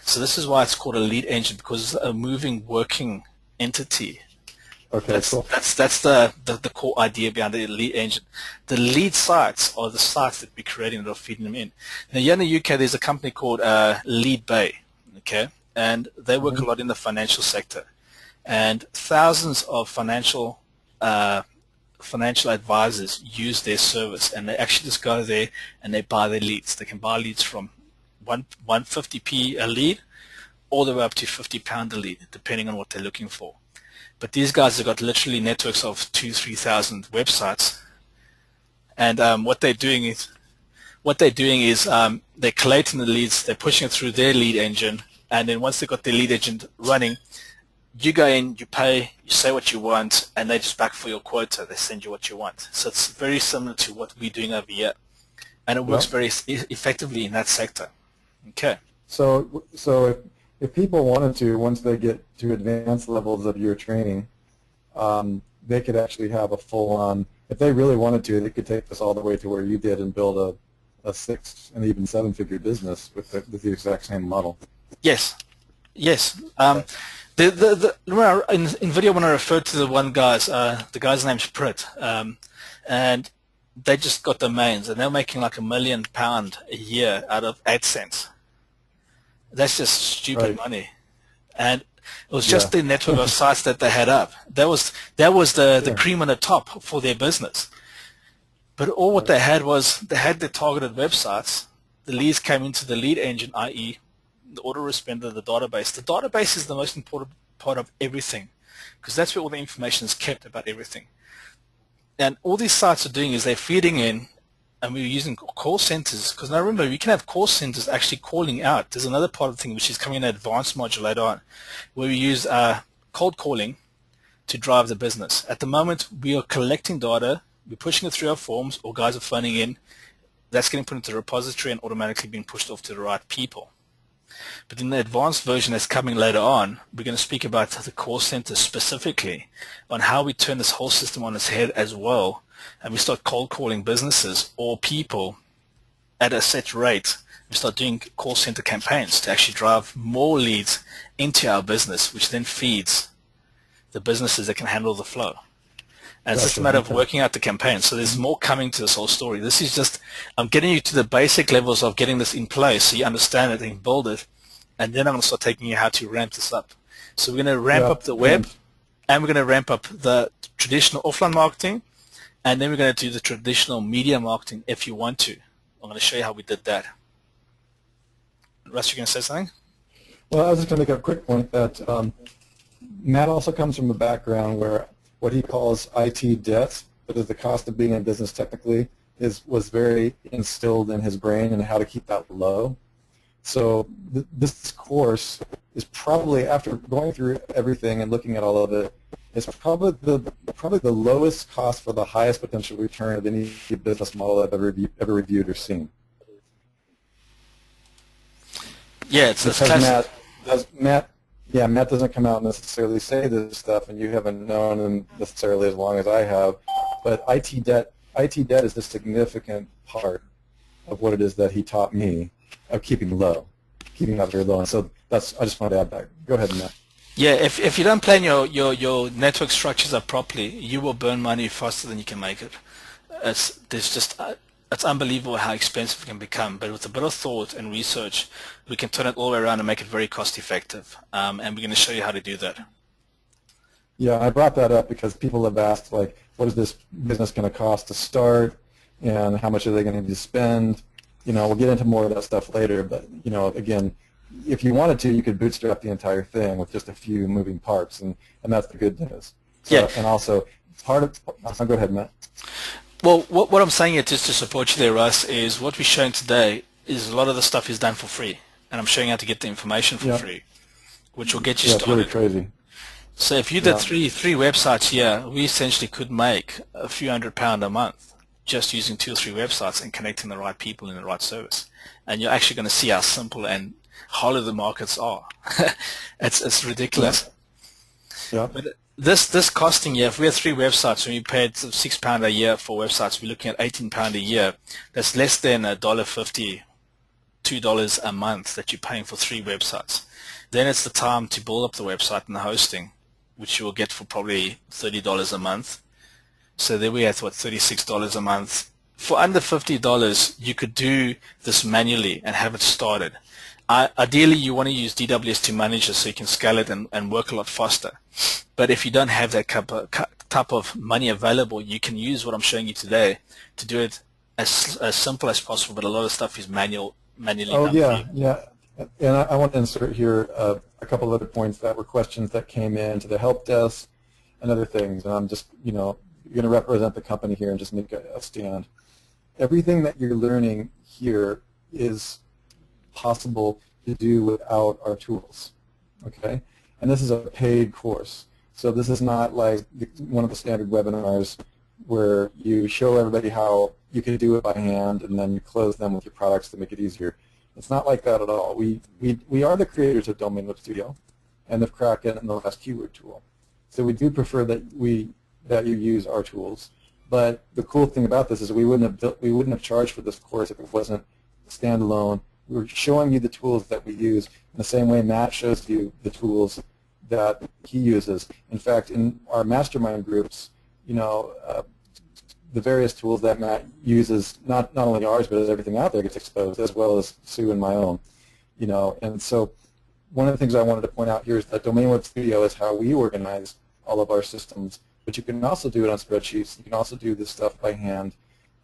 B: So this is why it's called a lead engine, because it's a moving, working entity.
A: Okay,
B: that's,
A: cool.
B: That's the core idea behind the lead engine. The lead sites are the sites that we're creating that are feeding them in. Now, here in the UK, there's a company called Lead Bay, okay, and they work a lot in the financial sector, and thousands of financial advisors use their service, and they actually just go there and they buy their leads. They can buy leads from 150p a lead all the way up to £50 a lead, depending on what they're looking for. But these guys have got literally networks of 2,000-3,000 websites, and what they're doing is they're collating the leads, they're pushing it through their lead engine, and then once they've got their lead engine running, you go in, you pay, you say what you want, and they just back for your quota. They send you what you want. So it's very similar to what we're doing over here, and it works very effectively in that sector. Okay.
A: So if people wanted to, once they get to advanced levels of your training, they could actually have a full-on, if they really wanted to, they could take this all the way to where you did and build a 6 and even 7-figure business with the exact same model.
B: Yes, yes. Remember in video when I referred to the the guy's name's Prit, and they just got domains and they're making like £1 million a year out of AdSense. That's just stupid money, and it was just the network of sites that they had up. That was the cream on the top for their business. But all what they had was they had their targeted websites. The leads came into the lead engine, i.e. the autoresponder, the database. The database is the most important part of everything because that's where all the information is kept about everything. And all these sites are doing is they're feeding in, and we're using call centers, because now remember, you can have call centers actually calling out. There's another part of the thing which is coming in an advanced module later on, where we use cold calling to drive the business. At the moment, we are collecting data, we're pushing it through our forms, or guys are phoning in. That's getting put into the repository and automatically being pushed off to the right people. But in the advanced version that's coming later on, we're going to speak about the call center specifically, on how we turn this whole system on its head as well, and we start cold calling businesses or people at a set rate. We start doing call center campaigns to actually drive more leads into our business, which then feeds the businesses that can handle the flow. And it's just a matter of working out the campaign. So there's more coming to this whole story. This is just, I'm getting you to the basic levels of getting this in place so you understand it and build it. And then I'm going to start taking you how to ramp this up. So we're going to ramp up the web, and we're going to ramp up the traditional offline marketing, and then we're going to do the traditional media marketing if you want to. I'm going to show you how we did that. Russ, you're going to say something?
A: Well, I was just going to make a quick point that Matt also comes from a background where what he calls IT debt, that is the cost of being in business technically, was very instilled in his brain and how to keep that low. So this course is probably, after going through everything and looking at all of it, it's probably the lowest cost for the highest potential return of any business model I've ever reviewed or seen.
B: Yeah, it's classic.
A: Matt doesn't come out and necessarily say this stuff, and you haven't known him necessarily as long as I have. But IT debt is a significant part of what it is that he taught me of keeping that very low. And so I just wanted to add that. Go ahead, Matt.
B: Yeah, if you don't plan your network structures up properly, you will burn money faster than you can make it. It's unbelievable how expensive it can become. But with a bit of thought and research, we can turn it all the way around and make it very cost effective. And we're going to show you how to do that.
A: Yeah, I brought that up because people have asked, like, what is this business going to cost to start, and how much are they going to need to spend? We'll get into more of that stuff later, but, again, if you wanted to, you could bootstrap the entire thing with just a few moving parts, and that's the good news. So, yeah. And also, go ahead, Matt.
B: Well, what I'm saying here, just to support you there, Russ, is what we're showing today is a lot of the stuff is done for free, and I'm showing you how to get the information for free, which will get you started.
A: It's really crazy.
B: So if you did three websites here, we essentially could make a few £100 a month just using 2 or 3 websites and connecting the right people in the right service. And you're actually going to see how simple and hollow the markets are. It's ridiculous.
A: Yeah.
B: But this costing you, if we have 3 websites and we paid £6 a year for websites, we're looking at £18 a year. That's less than $1.50, $2 a month that you're paying for 3 websites. Then it's the time to build up the website and the hosting, which you will get for probably $30 a month. So there we have, $36 a month. For under $50, you could do this manually and have it started. Ideally, you want to use DWS2 Manager so you can scale it and work a lot faster. But if you don't have that type of money available, you can use what I'm showing you today to do it as simple as possible, but a lot of stuff is manually done.
A: Yeah. And I want to insert here a couple of other points that were questions that came in to the help desk and other things. And I'm just, going to represent the company here and just make a stand. Everything that you're learning here is possible to do without our tools, okay? And this is a paid course. So this is not like one of the standard webinars where you show everybody how you can do it by hand and then you close them with your products to make it easier. It's not like that at all. We are the creators of Domain Web Studio and of Kraken and the last keyword tool. So we do prefer that you use our tools, But the cool thing about this is we wouldn't have charged for this course if it wasn't standalone. We're showing you the tools that we use in the same way Matt shows you the tools that he uses. In fact, in our mastermind groups, the various tools that Matt uses, not only ours, but as everything out there gets exposed, as well as Sue and my own. And so one of the things I wanted to point out here is that Domain Web Studio is how we organize all of our systems, but you can also do it on spreadsheets. You can also do this stuff by hand.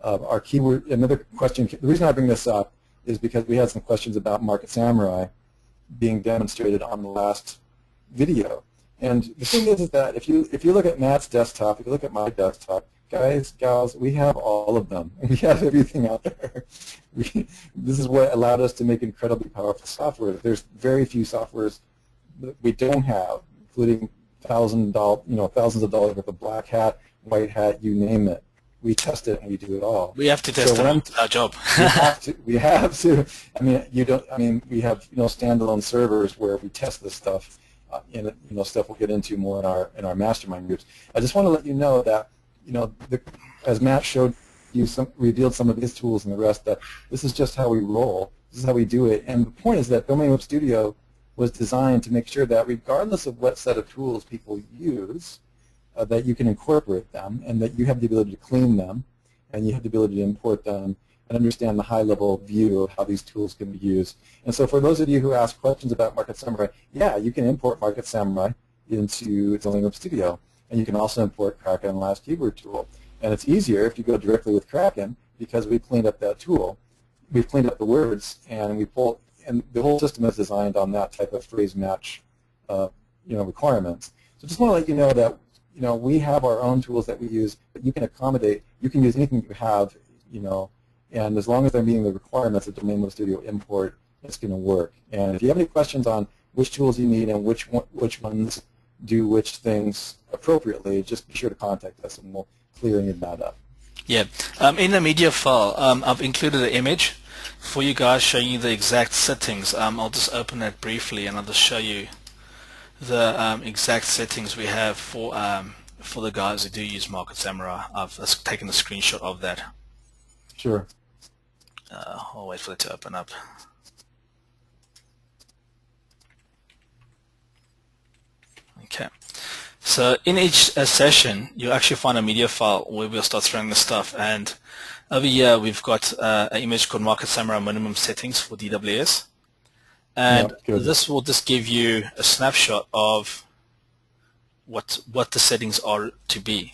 A: Our keyword, another question, the reason I bring this up is because we had some questions about Market Samurai being demonstrated on the last video. And the thing is that if you look at Matt's desktop, if you look at my desktop, guys, gals, we have all of them. We have everything out there. This is what allowed us to make incredibly powerful software. There's very few softwares that we don't have, including thousands of dollars worth of black hat, white hat, you name it. We test it and we do it all.
B: We have to test it. Our job.
A: we have to. We have standalone servers where we test this stuff, and stuff we'll get into more in our mastermind groups. I just want to let you know that as Matt showed you, revealed some of his tools and the rest, that this is just how we roll. This is how we do it. And the point is that Domain Web Studio was designed to make sure that regardless of what set of tools people use, that you can incorporate them, and that you have the ability to clean them, and you have the ability to import them, and understand the high-level view of how these tools can be used. And so for those of you who ask questions about Market Samurai, yeah, you can import Market Samurai into Domain Web Studio, and you can also import Kraken Last Keyword Tool. And it's easier if you go directly with Kraken because we cleaned up that tool. We've cleaned up the words, and and the whole system is designed on that type of phrase match, requirements. So just want to let you know that we have our own tools that we use, but you can accommodate. You can use anything you have, and as long as they're meeting the requirements of Domain Web Studio import, it's going to work. And if you have any questions on which tools you need and which ones do which things appropriately, just be sure to contact us, and we'll clear any of that up.
B: Yeah. In the media file, I've included an image for you guys showing you the exact settings. I'll just open that briefly, and I'll just show you the exact settings we have for the guys who do use Market Samurai. I've taken a screenshot of that.
A: Sure.
B: I'll wait for it to open up. Okay. So in each session, you'll actually find a media file where we'll start throwing the stuff. And over here, we've got an image called Market Samurai Minimum Settings for DWS. And this will just give you a snapshot of what the settings are to be.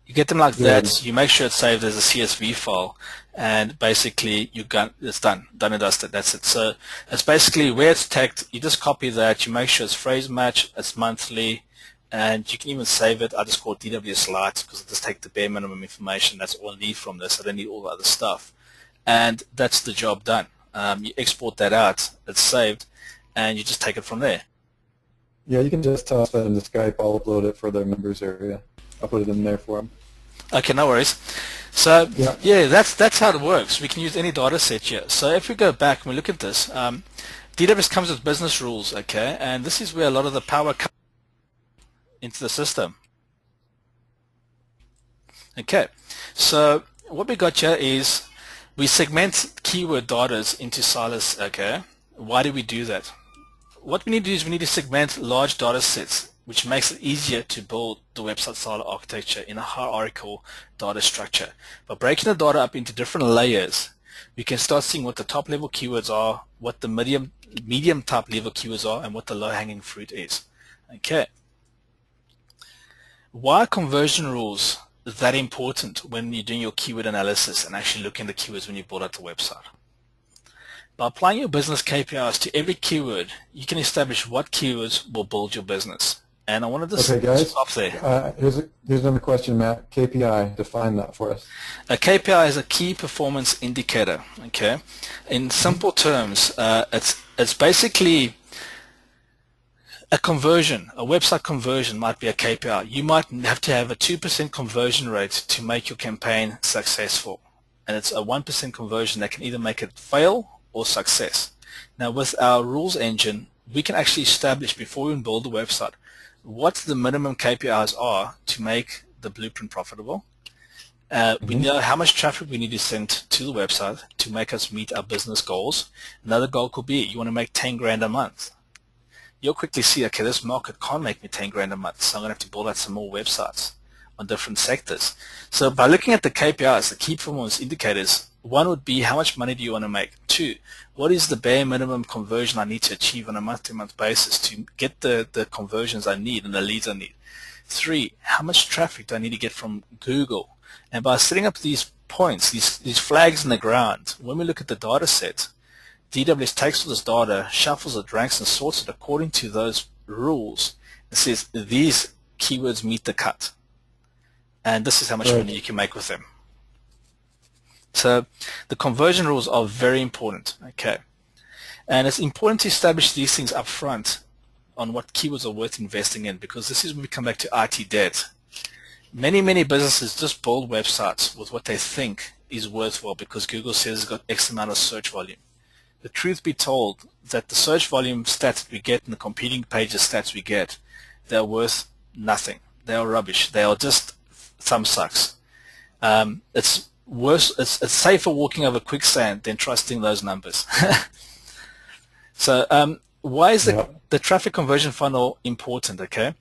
B: You get them like that, you make sure it's saved as a CSV file, and basically it's done and dusted, that's it. So it's basically where it's tagged, you just copy that, you make sure it's phrase match, it's monthly, and you can even save it. I just call it DWS Lite because I just take the bare minimum information. That's all I need from this. I don't need all the other stuff. And that's the job done. You export that out, it's saved, and you just take it from there.
A: Yeah, you can just toss that into Skype. I'll upload it for the members area. I'll put it in there for them.
B: Okay, no worries. So yeah, that's how it works. We can use any data set here. So if we go back and we look at this, DWS comes with business rules, okay, and this is where a lot of the power comes into the system. Okay, so what we got here is we segment keyword data into silos, okay. Why do we do that? What we need to do is we need to segment large data sets, which makes it easier to build the website silo architecture in a hierarchical data structure. By breaking the data up into different layers, we can start seeing what the top level keywords are, what the medium top level keywords are, and what the low hanging fruit is. Okay. Why are conversion rules that important when you're doing your keyword analysis and actually looking at the keywords when you build out the website? By applying your business KPIs to every keyword, you can establish what keywords will build your business. And I wanted to stop there.
A: Here's another question, Matt. KPI, define that for us.
B: A KPI is a key performance indicator. Okay, in simple terms, it's basically a conversion. A website conversion might be a KPI. You might have to have a 2% conversion rate to make your campaign successful, and it's a 1% conversion that can either make it fail or success. Now with our rules engine, we can actually establish before we build the website what the minimum KPIs are to make the blueprint profitable, We know how much traffic we need to send to the website to make us meet our business goals. Another goal could be you want to make 10 grand a month. You'll quickly see, okay, this market can't make me 10 grand a month, so I'm going to have to build out some more websites on different sectors. So by looking at the KPIs, the key performance indicators, one would be how much money do you want to make? Two, what is the bare minimum conversion I need to achieve on a month-to-month basis to get the conversions I need and the leads I need? Three, how much traffic do I need to get from Google? And by setting up these points, these flags in the ground, when we look at the data set, DWS takes all this data, shuffles it, ranks and sorts it according to those rules, and says these keywords meet the cut. And this is how much money you can make with them. So the conversion rules are very important, okay? And it's important to establish these things up front on what keywords are worth investing in, because this is when we come back to IT debt. Many businesses just build websites with what they think is worthwhile because Google says it's got X amount of search volume. The truth be told, that the search volume stats that we get and the competing pages stats we get, they're worth nothing. They are rubbish. They are just thumb sucks. It's worse. It's safer walking over quicksand than trusting those numbers. So why is the traffic conversion funnel important? Okay,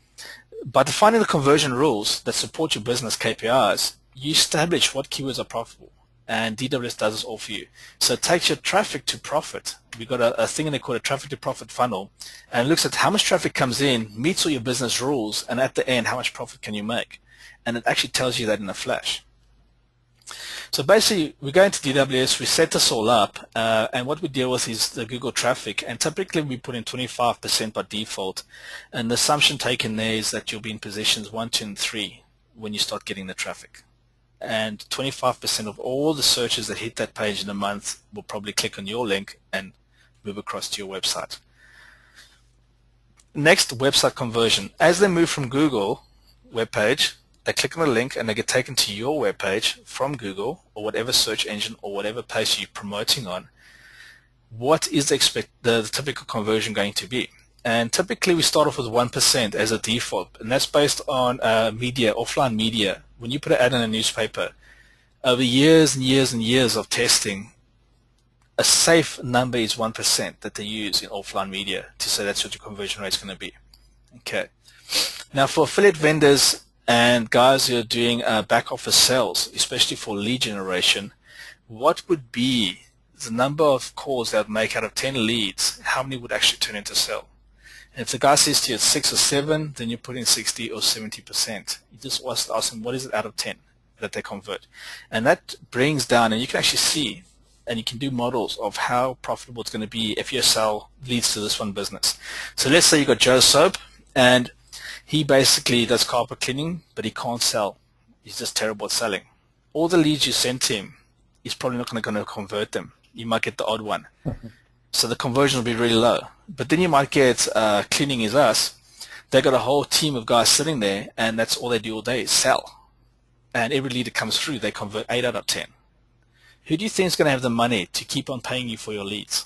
B: by defining the conversion rules that support your business KPIs, you establish what keywords are profitable. And DWS does this all for you. So it takes your traffic to profit. We've got a thing in there called a traffic to profit funnel, and it looks at how much traffic comes in, meets all your business rules, and at the end, how much profit can you make? And it actually tells you that in a flash. So basically, we go into DWS, we set this all up, and what we deal with is the Google traffic, and typically we put in 25% by default, and the assumption taken there is that you'll be in positions 1, 2, and 3 when you start getting the traffic. And 25% of all the searches that hit that page in a month will probably click on your link and move across to your website. Next, website conversion. As they move from Google webpage, they click on the link and they get taken to your webpage from Google or whatever search engine or whatever page you're promoting on. What is the typical conversion going to be? And typically we start off with 1% as a default, and that's based on media, offline media. When you put an ad in a newspaper, over years and years and years of testing, a safe number is 1% that they use in offline media to say that's what your conversion rate is going to be. Okay. Now for affiliate vendors and guys who are doing back office sales, especially for lead generation, what would be the number of calls they would make out of 10 leads? How many would actually turn into sell? And if the guy says to you it's 6 or 7, then you put in 60 or 70%. You just ask them, what is it out of 10 that they convert? And that brings down, and you can actually see, and you can do models of how profitable it's going to be if your sell leads to this one business. So let's say you got Joe Soap, and he basically does carpet cleaning, but he can't sell. He's just terrible at selling. All the leads you send to him, he's probably not going to convert them. You might get the odd one. So the conversion will be really low. But then you might get Cleaning Is Us. They got a whole team of guys sitting there, and that's all they do all day is sell. And every lead that comes through, they convert 8 out of 10. Who do you think is going to have the money to keep on paying you for your leads?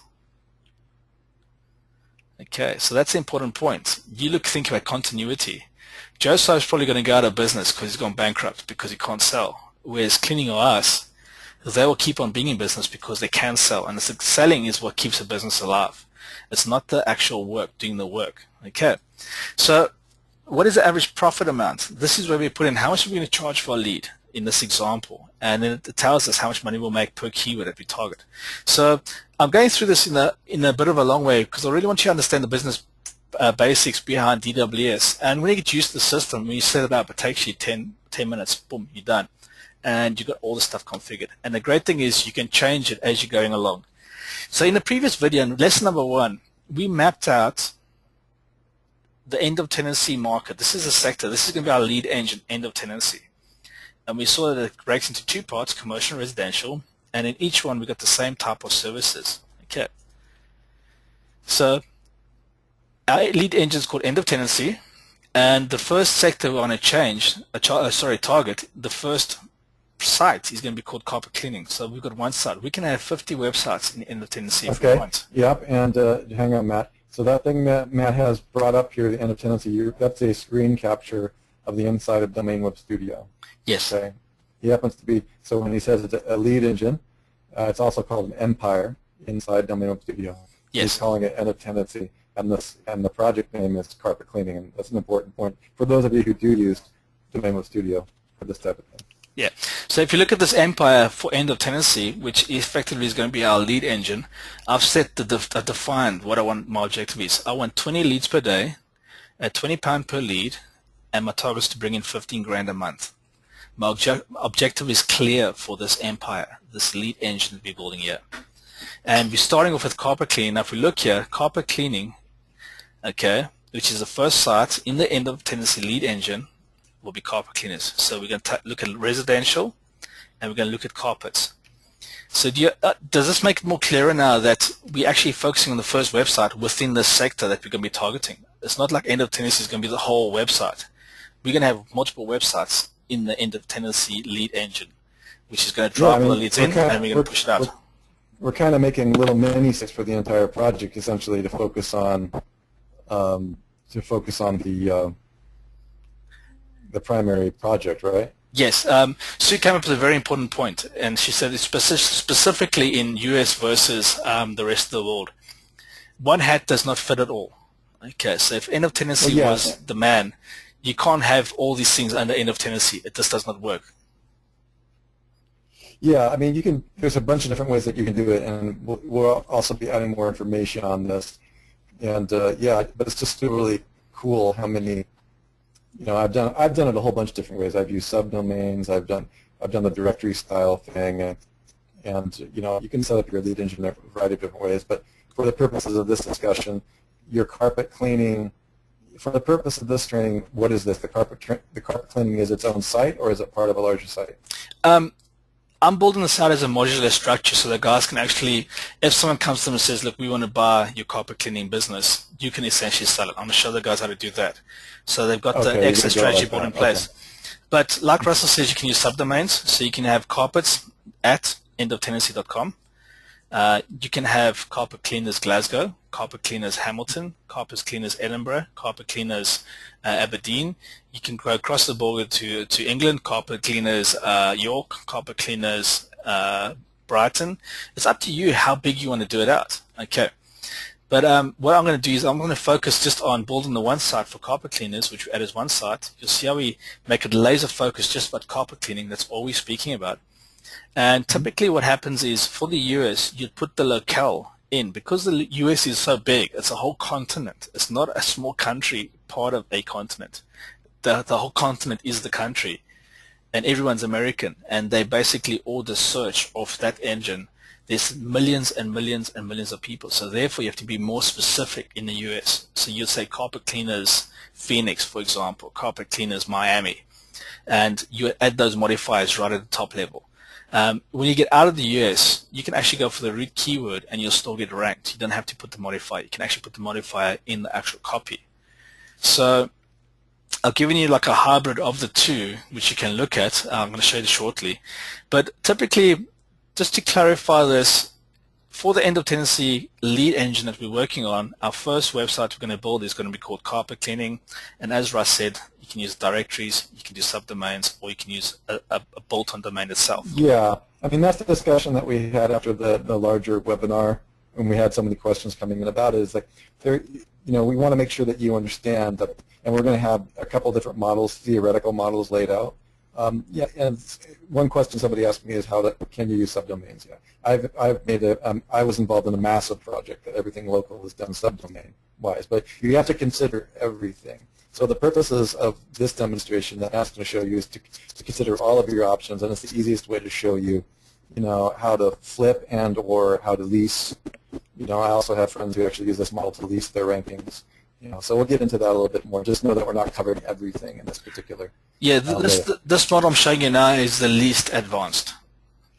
B: Okay, so that's the important point. You think about continuity. Joe Soap's probably going to go out of business because he's gone bankrupt because he can't sell. Whereas Cleaning Is Us, they will keep on being in business because they can sell, and selling is what keeps a business alive. It's not the actual work, doing the work. Okay, so what is the average profit amount? This is where we put in how much are we going to charge for a lead in this example, and then it tells us how much money we'll make per keyword that we target. So I'm going through this in a bit of a long way because I really want you to understand the business basics behind DWS. And when you get used to the system, when you set it up, it takes you 10 minutes. Boom, you're done. And you've got all the stuff configured. And the great thing is you can change it as you're going along. So in the previous video, in lesson number 1, we mapped out the end of tenancy market. This is a sector. This is going to be our lead engine, end of tenancy. And we saw that it breaks into 2 parts, commercial and residential. And in each one, we got the same type of services. Okay. So our lead engine is called end of tenancy. And the first sector we want to change, target, the first site is going to be called carpet cleaning. So we've got one site. We can have 50 websites in end of tenancy if we want.
A: Yep, and hang on, Matt. So that thing that Matt has brought up here, the end of tenancy, that's a screen capture of the inside of Domain Web Studio.
B: Yes.
A: Okay. He happens to be, so when he says it's a lead engine, it's also called an empire inside Domain Web Studio.
B: Yes.
A: He's calling it end of tenancy, and the project name is carpet cleaning, and that's an important point for those of you who do use Domain Web Studio for this type of thing.
B: Yeah. So if you look at this empire for end of tenancy, which effectively is going to be our lead engine, I've defined what I want my objective is. I want 20 leads per day at £20 per lead, and my target is to bring in 15 grand a month. My objective is clear for this empire, this lead engine that we're building here. And we're starting off with carpet cleaning. Now if we look here, carpet cleaning, okay, which is the first site in the end of tenancy lead engine, will be carpet cleaners. So we're going to look at residential, and we're going to look at carpets. So does this make it more clearer now that we're actually focusing on the first website within the sector that we're going to be targeting? It's not like end of tenancy is going to be the whole website. We're going to have multiple websites in the end of tenancy lead engine, which is going to drive all the leads in, and we're going to push it out.
A: We're kind of making little mini sites for the entire project, essentially, to focus on the primary project, right?
B: Yes. Sue came up with a very important point, and she said it's specifically in US versus the rest of the world. One hat does not fit at all. Okay, so if end of tenancy was the man, you can't have all these things under end of tenancy. It just does not work.
A: Yeah, I mean, there's a bunch of different ways that you can do it, and we'll also be adding more information on this. And yeah, but it's just really cool how many. I've done it a whole bunch of different ways. I've used subdomains. I've done the directory style thing, and you can set up your lead engine in a variety of different ways. But for the purposes of this discussion, your carpet cleaning. For the purpose of this training, what is this? The carpet cleaning is its own site, or is it part of a larger site?
B: I'm building this out as a modular structure so that guys can actually, if someone comes to them and says, look, we want to buy your carpet cleaning business, you can essentially sell it. I'm going to show the guys how to do that. So they've got the exit strategy board in place. Okay. But like Russell says, you can use subdomains. So you can have carpets at endoftenancy.com. You can have carpet cleaners Glasgow, carpet cleaners Hamilton, carpet cleaners Edinburgh, carpet cleaners Aberdeen. You can go across the border to England, carpet cleaners York, carpet cleaners Brighton. It's up to you how big you want to do it out. Okay. But what I'm going to do is I'm going to focus just on building the one site for carpet cleaners, which we add as one site. You'll see how we make it laser focused just about carpet cleaning. That's all we're speaking about. And typically what happens is for the US, you'd put the locale in. Because the US is so big, it's a whole continent. It's not a small country part of a continent. The whole continent is the country, and everyone's American, and they basically order search off that engine. There's millions and millions and millions of people, so therefore you have to be more specific in the US. So you'll say carpet cleaners Phoenix, for example, carpet cleaners Miami, and you add those modifiers right at the top level. When you get out of the US, you can actually go for the root keyword and you'll still get ranked. You don't have to put the modifier. You can actually put the modifier in the actual copy. So I've given you like a hybrid of the two, which you can look at. I'm going to show you shortly. But typically, just to clarify this, for the end of tenancy lead engine that we're working on, our first website we're going to build is going to be called carpet cleaning. And as Russ said, you can use directories, you can use subdomains, or you can use a bolt-on domain itself.
A: Yeah, I mean, that's the discussion that we had after the larger webinar when we had so many questions coming in about it. Is like, we want to make sure that you understand that, and we're going to have a couple different models, theoretical models laid out. Yeah, and one question somebody asked me is can you use subdomains? Yeah, I was involved in a massive project that everything local is done subdomain-wise, but you have to consider everything. So the purposes of this demonstration that I'm going to show you is to consider all of your options, and it's the easiest way to show you, how to flip and or how to lease. I also have friends who actually use this model to lease their rankings. So we'll get into that a little bit more. Just know that we're not covering everything in this particular.
B: Yeah, this model I'm showing you now is the least advanced.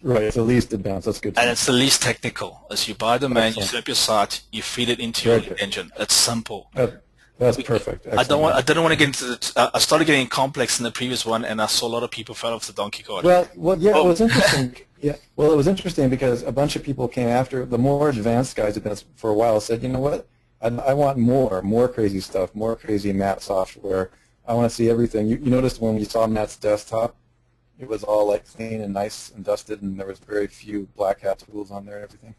A: Right, it's the least advanced. That's good.
B: And it's the least technical. As you buy a domain, you set up your site, you feed it into your engine. It's simple.
A: That's perfect. Excellent.
B: I didn't want to get into I started getting complex in the previous one, and I saw a lot of people fell off the donkey cart.
A: Well, yeah, it was interesting. Yeah, well, it was interesting because a bunch of people came after the more advanced guys who've been for a while. Said, you know what? I want more crazy stuff, more crazy Matt software. I want to see everything. You noticed when you saw Matt's desktop, it was all like clean and nice and dusted, and there was very few black hat tools on there and everything.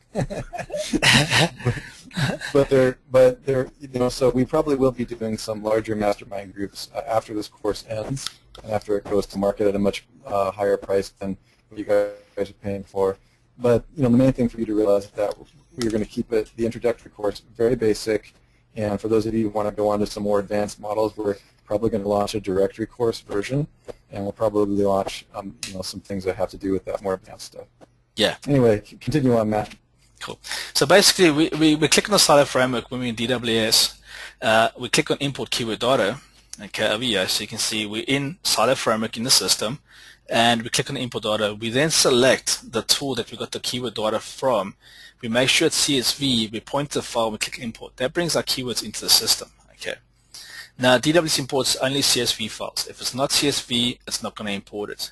A: So we probably will be doing some larger mastermind groups after this course ends, and after it goes to market at a much higher price than what you guys are paying for. But the main thing for you to realize is that we're going to keep the introductory course very basic, and for those of you who want to go on to some more advanced models, we're probably going to launch a directory course version, and we'll probably launch some things that have to do with that more advanced stuff.
B: Yeah.
A: Anyway, continue on, Matt.
B: Cool. So basically, we click on the Silo framework when we're in DWS. We click on import keyword data. Okay, over here, so you can see we're in Silo framework in the system, and we click on import data. We then select the tool that we got the keyword data from. We make sure it's CSV. We point to the file. We click import. That brings our keywords into the system. Okay. Now, DWS imports only CSV files. If it's not CSV, it's not going to import it.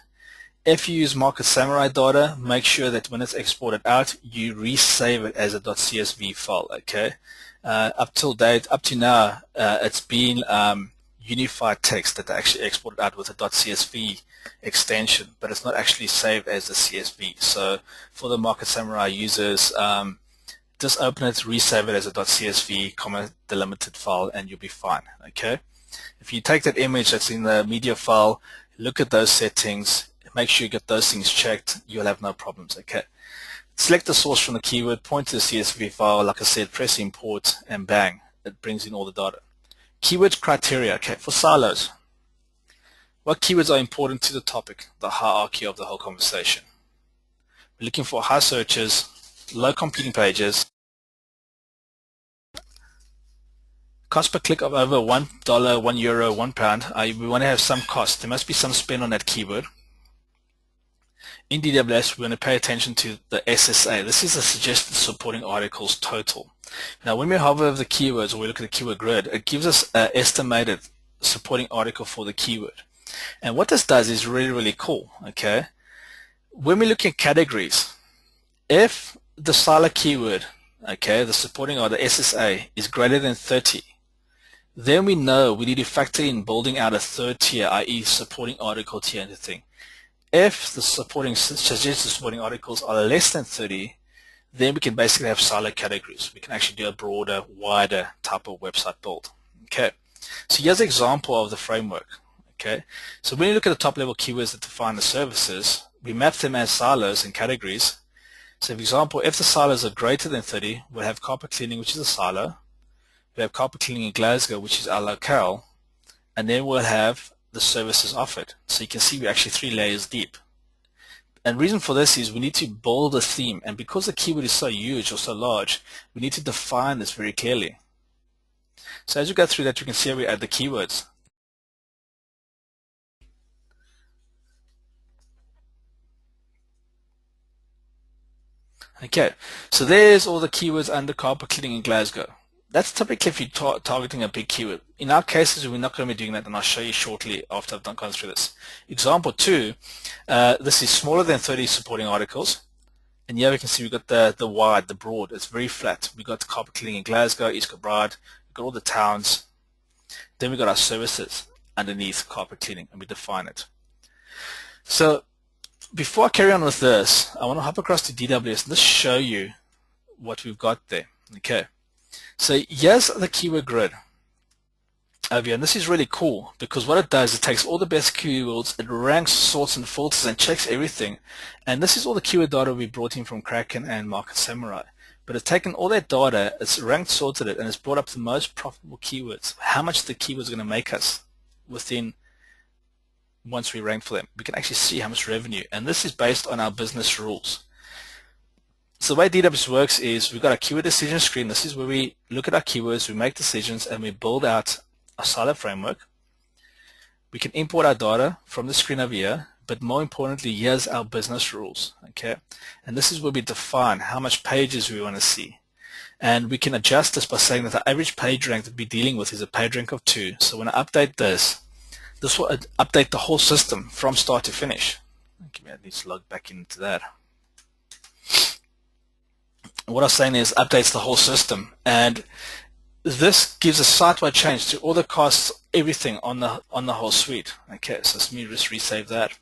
B: If you use Market Samurai data, make sure that when it's exported out, you resave it as a .csv file. Okay. Up to now, it's been unified text that they actually exported out with a .csv extension, but it's not actually saved as a CSV. So for the Market Samurai users, just open it, resave it as a .csv, comma delimited file, and you'll be fine. Okay. If you take that image that's in the media file, look at those settings, make sure you get those things checked, you'll have no problems. Okay. Select the source from the keyword, point to the CSV file, like I said, press import, and bang, it brings in all the data. Keyword criteria, okay, for silos. What keywords are important to the topic, the hierarchy of the whole conversation? We're looking for high searches, low completing pages, cost per click of over $1, €1, £1. We want to have some cost. There must be some spend on that keyword. In DWS, we're going to pay attention to the SSA. This is the suggested supporting articles total. Now, when we hover over the keywords or we look at the keyword grid, it gives us an estimated supporting article for the keyword. And what this does is really, really cool. Okay, when we look at categories, if the silo keyword, okay, the supporting or the SSA is greater than 30, then we know we need to factor in building out a third tier, i.e. supporting article tier into thing. If the suggested supporting articles are less than 30, then we can basically have silo categories. We can actually do a broader, wider type of website build. Okay, so here's an example of the framework. Okay, so when you look at the top level keywords that define the services, we map them as silos and categories. So for example, if the silos are greater than 30, we'll have carpet cleaning, which is a silo. We have carpet cleaning in Glasgow, which is our locale, and then we'll have the services offered. So you can see we're actually 3 layers deep. And the reason for this is we need to build a theme, and because the keyword is so huge or so large, we need to define this very clearly. So as we go through that, we can see how we add the keywords. Okay, so there's all the keywords under carpet cleaning in Glasgow. That's typically if you're targeting a big keyword. In our cases, we're not going to be doing that, and I'll show you shortly after I've gone through this. Example 2, this is smaller than 30 supporting articles. And here we can see we've got the wide, the broad. It's very flat. We've got the carpet cleaning in Glasgow, East Kilbride. We've got all the towns. Then we've got our services underneath carpet cleaning, and we define it. So before I carry on with this, I want to hop across to DWS and just show you what we've got there. Okay. So here's the keyword grid over here, and this is really cool because what it does, it takes all the best keywords, it ranks, sorts, and filters, and checks everything. And this is all the keyword data we brought in from Kraken and Market Samurai. But it's taken all that data, it's ranked, sorted it, and it's brought up the most profitable keywords. How much the keywords are going to make us within once we rank for them. We can actually see how much revenue, and this is based on our business rules. So the way DWS works is we've got a keyword decision screen. This is where we look at our keywords, we make decisions, and we build out a silo framework. We can import our data from the screen over here, but more importantly, here's our business rules. Okay, and this is where we define how much pages we want to see. And we can adjust this by saying that the average page rank that we're dealing with is a page rank of 2. So when I update this will update the whole system from start to finish. Okay, I need to log back into that. What I'm saying is updates the whole system, and this gives a site-wide change to all the costs, everything on the whole suite. Okay, so let me just resave that.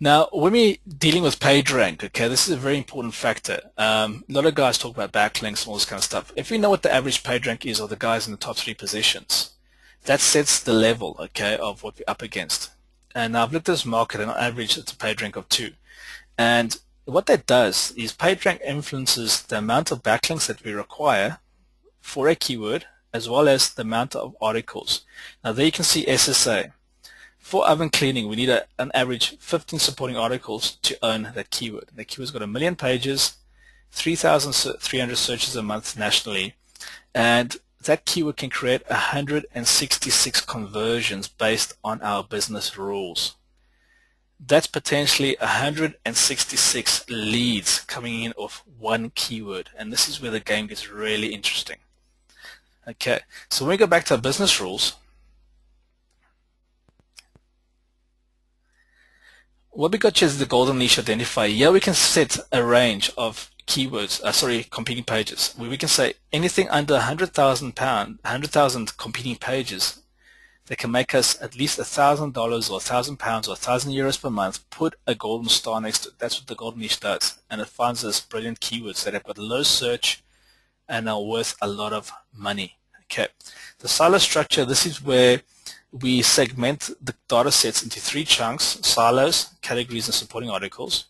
B: Now, when we're dealing with page rank, okay, this is a very important factor. A lot of guys talk about backlinks and all this kind of stuff. If we know what the average page rank is of the guys in the top 3 positions, that sets the level, okay, of what we're up against. And I've looked at this market, and on average, it's a page rank of 2. And what that does is page rank influences the amount of backlinks that we require for a keyword, as well as the amount of articles. Now, there you can see SSA. For oven cleaning, we need an average 15 supporting articles to own that keyword. That keyword's got 1 million pages, 3,300 searches a month nationally, and that keyword can create 166 conversions based on our business rules. That's potentially 166 leads coming in off one keyword, and this is where the game gets really interesting. Okay, so when we go back to our business rules, what we got here is the golden niche identifier. Here we can set a range of keywords, competing pages, where we can say anything under 100,000 competing pages that can make us at least $1,000 or £1,000 or €1,000 per month, put a golden star next to it. That's what the golden niche does. And it finds us brilliant keywords that have got low search and are worth a lot of money. Okay. The silo structure, this is where we segment the data sets into 3 chunks: silos, categories, and supporting articles,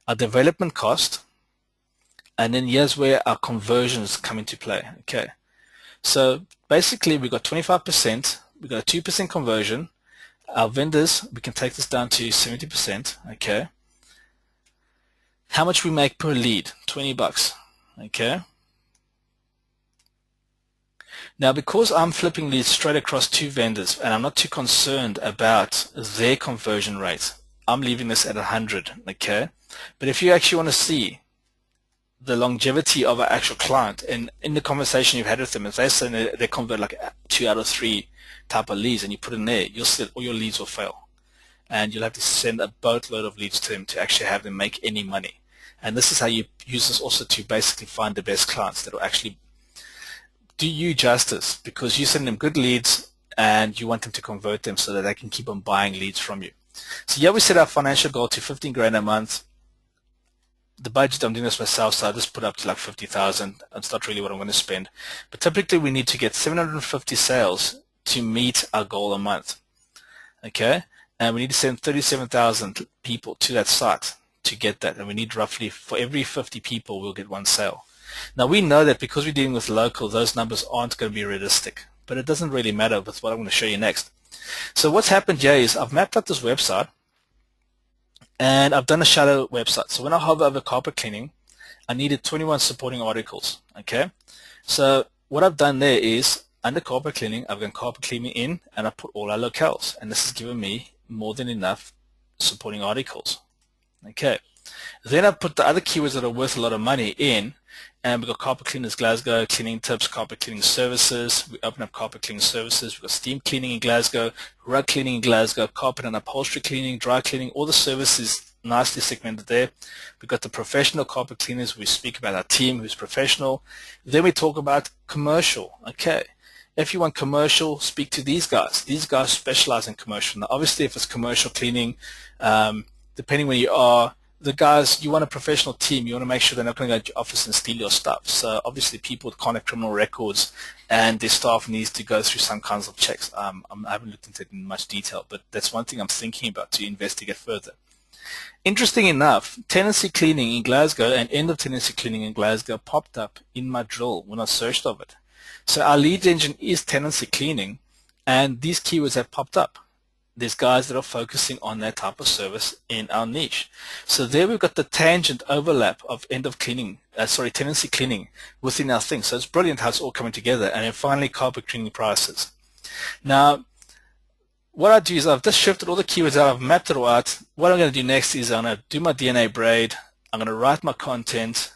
B: our development cost, and then here's where our conversions come into play. Okay, so basically we got 25%, we got a 2% conversion. Our vendors, we can take this down to 70%. Okay, how much we make per lead? $20. Okay. Now, because I'm flipping leads straight across 2 vendors and I'm not too concerned about their conversion rate, I'm leaving this at 100, okay? But if you actually want to see the longevity of an actual client, and in the conversation you've had with them, if they say they convert like 2 out of 3 type of leads and you put in there, you'll see that all your leads will fail. And you'll have to send a boatload of leads to them to actually have them make any money. And this is how you use this also to basically find the best clients that will actually do you justice, because you send them good leads and you want them to convert them so that they can keep on buying leads from you. So here we set our financial goal to 15 grand a month. The budget, I'm doing this myself, so I just put up to like 50,000. That's not really what I'm going to spend. But typically we need to get 750 sales to meet our goal a month. Okay? And we need to send 37,000 people to that site to get that. And we need roughly, for every 50 people, we'll get 1 sale. Now, we know that because we're dealing with local, those numbers aren't going to be realistic, but it doesn't really matter with what I'm going to show you next. So what's happened here is I've mapped out this website, and I've done a shadow website. So when I hover over carpet cleaning, I needed 21 supporting articles. Okay, so what I've done there is under carpet cleaning, I've gone carpet cleaning in, and I put all our locales, and this has given me more than enough supporting articles. Okay, then I put the other keywords that are worth a lot of money in. And we've got carpet cleaners Glasgow, cleaning tips, carpet cleaning services. We open up carpet cleaning services. We've got steam cleaning in Glasgow, rug cleaning in Glasgow, carpet and upholstery cleaning, dry cleaning, all the services nicely segmented there. We've got the professional carpet cleaners. We speak about our team who's professional. Then we talk about commercial. Okay, if you want commercial, speak to these guys. These guys specialize in commercial. Now, obviously, if it's commercial cleaning, depending where you are, the guys, you want a professional team. You want to make sure they're not going to go to your office and steal your stuff. So obviously people with conduct criminal records and their staff needs to go through some kinds of checks. I haven't looked into it in much detail, but that's one thing I'm thinking about to investigate further. Interesting enough, tenancy cleaning in Glasgow and end of tenancy cleaning in Glasgow popped up in my drill when I searched of it. So our lead engine is tenancy cleaning, and these keywords have popped up. There's guys that are focusing on that type of service in our niche. So there we've got the tangent overlap of tenancy cleaning within our thing. So it's brilliant how it's all coming together. And then finally, carpet cleaning prices. Now, what I do is I've just shifted all the keywords out. I've mapped it all out. What I'm going to do next is I'm going to do my DNA braid. I'm going to write my content.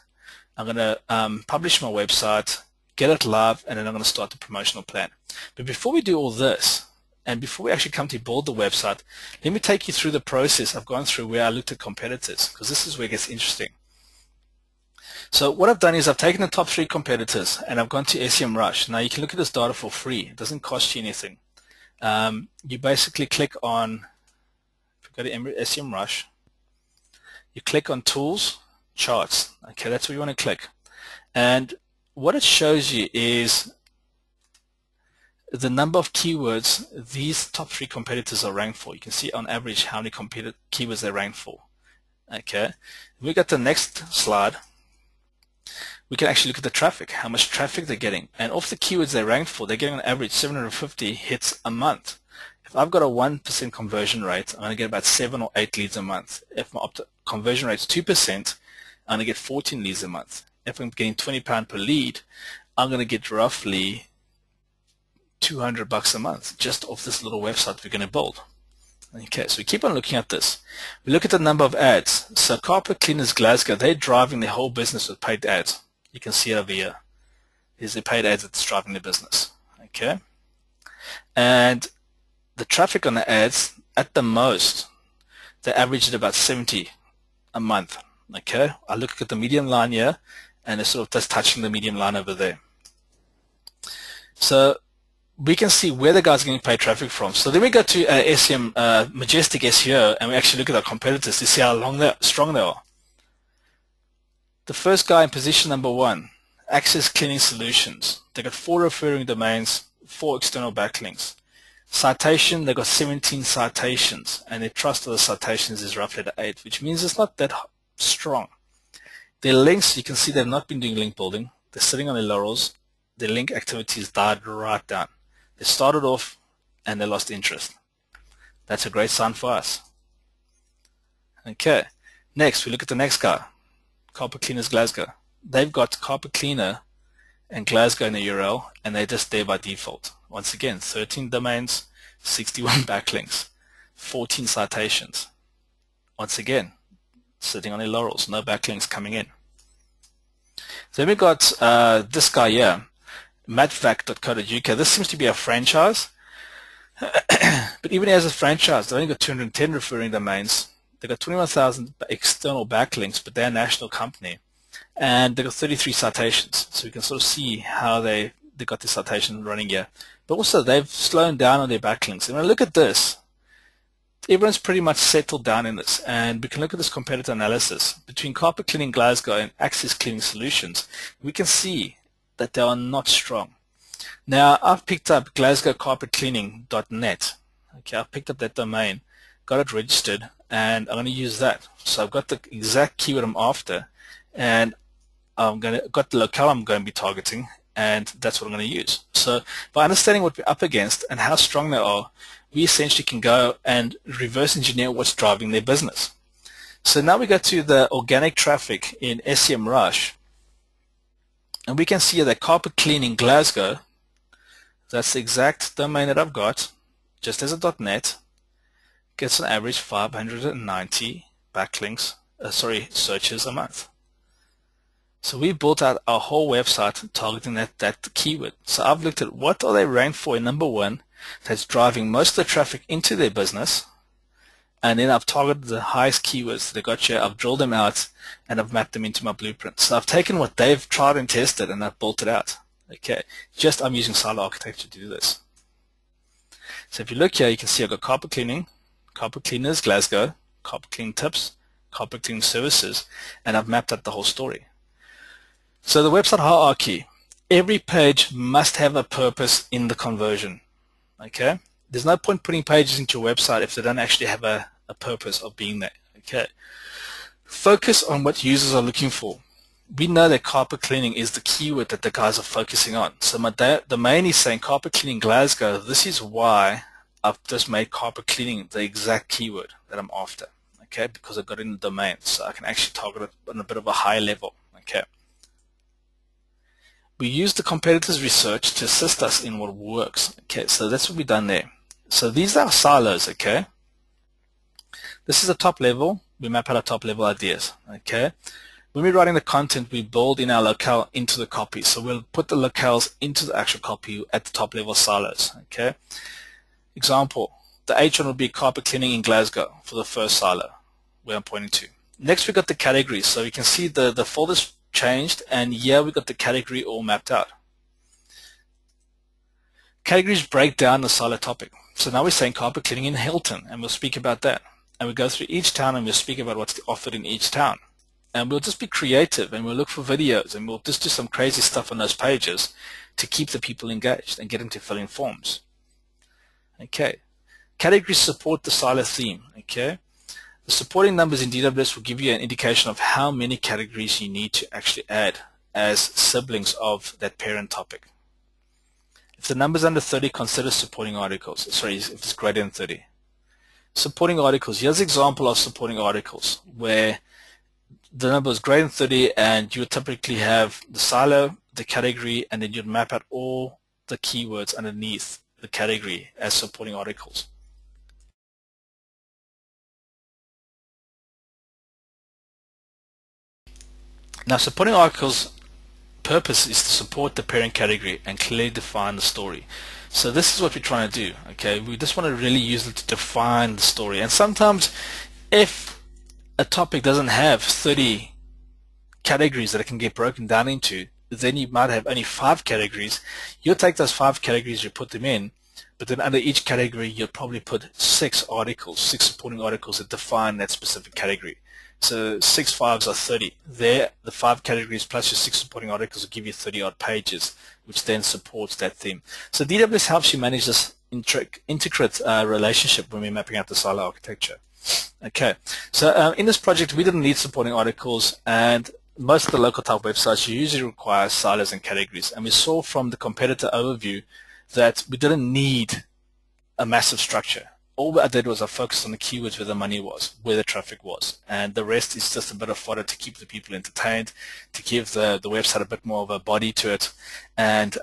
B: I'm going to publish my website, get it live, and then I'm going to start the promotional plan. But before we do all this, and before we actually come to build the website, let me take you through the process I've gone through where I looked at competitors, because this is where it gets interesting. So what I've done is I've taken the top 3 competitors and I've gone to SEMrush. Now you can look at this data for free. It doesn't cost you anything. You basically click on, if you go to SEMrush, You click on Tools, Charts. Okay, that's what you want to click. And what it shows you is the number of keywords these top 3 competitors are ranked for. You can see on average how many keywords they rank for. Okay, we got the next slide. We can actually look at the traffic, how much traffic they're getting. And off the keywords they ranked for, they're getting on average 750 hits a month. If I've got a 1% conversion rate, I'm going to get about 7 or 8 leads a month. If my conversion rate is 2%, I'm going to get 14 leads a month. If I'm getting £20 per lead, I'm going to get roughly $200 a month just off this little website we're going to build. Okay, so we keep on looking at this. We look at the number of ads. So Carpet Cleaners Glasgow, they're driving their whole business with paid ads. You can see it over here. Here's the paid ads that's driving the business. Okay, and the traffic on the ads, at the most, they average at about 70 a month. Okay, I look at the medium line here, and it's sort of just touching the medium line over there. So we can see where the guys are getting paid traffic from. So then we go to SEO, Majestic SEO, and we actually look at our competitors to see how strong they are. The first guy in position number 1, Access Cleaning Solutions. They got 4 referring domains, 4 external backlinks. Citation, they got 17 citations, and their trust of the citations is roughly at 8, which means it's not that strong. Their links, you can see they've not been doing link building. They're sitting on their laurels. Their link activities died right down. They started off and they lost interest. That's a great sign for us. Okay, next we look at the next guy, Carpet Cleaners Glasgow. They've got Carpet Cleaner and Glasgow in the URL, and they're just there by default. Once again, 13 domains, 61 backlinks, 14 citations. Once again, sitting on their laurels, no backlinks coming in. Then we got this guy here, matvac.co.uk. This seems to be a franchise, but even as a franchise, they've only got 210 referring domains. They've got 21,000 external backlinks, but they're a national company, and they've got 33 citations. So we can sort of see how they got the citation running here. But also they've slowed down on their backlinks. And when I look at this, everyone's pretty much settled down in this, and we can look at this competitor analysis between Carpet Cleaning Glasgow and Access Cleaning Solutions. We can see that they are not strong. Now I've picked up glasgowcarpetcleaning.net. Okay, I've picked up that domain, got it registered, and I'm going to use that. So I've got the exact keyword I'm after, and got the locale I'm going to be targeting, and that's what I'm going to use. So by understanding what we're up against and how strong they are, we essentially can go and reverse engineer what's driving their business. So now we go to the organic traffic in SEMrush, and we can see that Carpet Cleaning Glasgow, that's the exact domain that I've got, just as a .net, gets an average 590 backlinks, searches a month. So we built out our whole website targeting that keyword. So I've looked at what are they ranked for in number 1 that's driving most of the traffic into their business, and then I've targeted the highest keywords they got here. I've drilled them out and I've mapped them into my blueprint. So I've taken what they've tried and tested and I've built it out. Okay, just I'm using silo architecture to do this. So if you look here, you can see I've got Carpet Cleaning, Carpet Cleaners Glasgow, Carpet Cleaning Tips, Carpet Cleaning Services, and I've mapped out the whole story. So the website hierarchy, every page must have a purpose in the conversion. Okay, there's no point putting pages into your website if they don't actually have a purpose of being there. Okay, focus on what users are looking for. We know that carpet cleaning is the keyword that the guys are focusing on. So my domain is saying Carpet Cleaning Glasgow. This is why I've just made carpet cleaning the exact keyword that I'm after. Okay, because I got it in the domain, so I can actually target it on a bit of a high level. Okay. We use the competitors' research to assist us in what works. Okay, so that's what we've done there. So these are our silos, okay? This is the top level. We map out our top level ideas, okay? When we're writing the content, we build in our locale into the copy. So we'll put the locales into the actual copy at the top level silos, okay? Example, the H1 will be Carpet Cleaning in Glasgow for the first silo where I'm pointing to. Next, we got the categories. So you can see the folders changed, and here we got the category all mapped out. Categories break down the silo topic. So now we're saying carpet cleaning in Hilton, and we'll speak about that. and we go through each town and we'll speak about what's offered in each town. And we'll just be creative and we'll look for videos and we'll just do some crazy stuff on those pages to keep the people engaged and get them to fill in forms. Okay. Categories support the silo theme. Okay. The supporting numbers in DWS will give you an indication of how many categories you need to actually add as siblings of that parent topic. If the number is under 30, consider supporting articles. Sorry, if it's greater than 30. Supporting articles. Here's an example of supporting articles where the number is greater than 30 and you would typically have the silo, the category, and then you'd map out all the keywords underneath the category as supporting articles. Now, supporting articles' purpose is to support the parent category and clearly define the story. So this is what we're trying to do. Okay, we just want to really use it to define the story. And sometimes, if a topic doesn't have 30 categories that it can get broken down into, then you might have only 5 categories. You'll take those 5 categories, you put them in, but then under each category, you'll probably put 6 articles, 6 supporting articles that define that specific category. So 6 5s are 30. There, the 5 categories plus your 6 supporting articles will give you 30-odd pages, which then supports that theme. So DWS helps you manage this intricate relationship when we're mapping out the silo architecture. Okay, so in this project, we didn't need supporting articles, and most of the local type websites usually require silos and categories. And we saw from the competitor overview that we didn't need a massive structure. All I did was I focused on the keywords where the money was, where the traffic was, and the rest is just a bit of fodder to keep the people entertained, to give the website a bit more of a body to it, and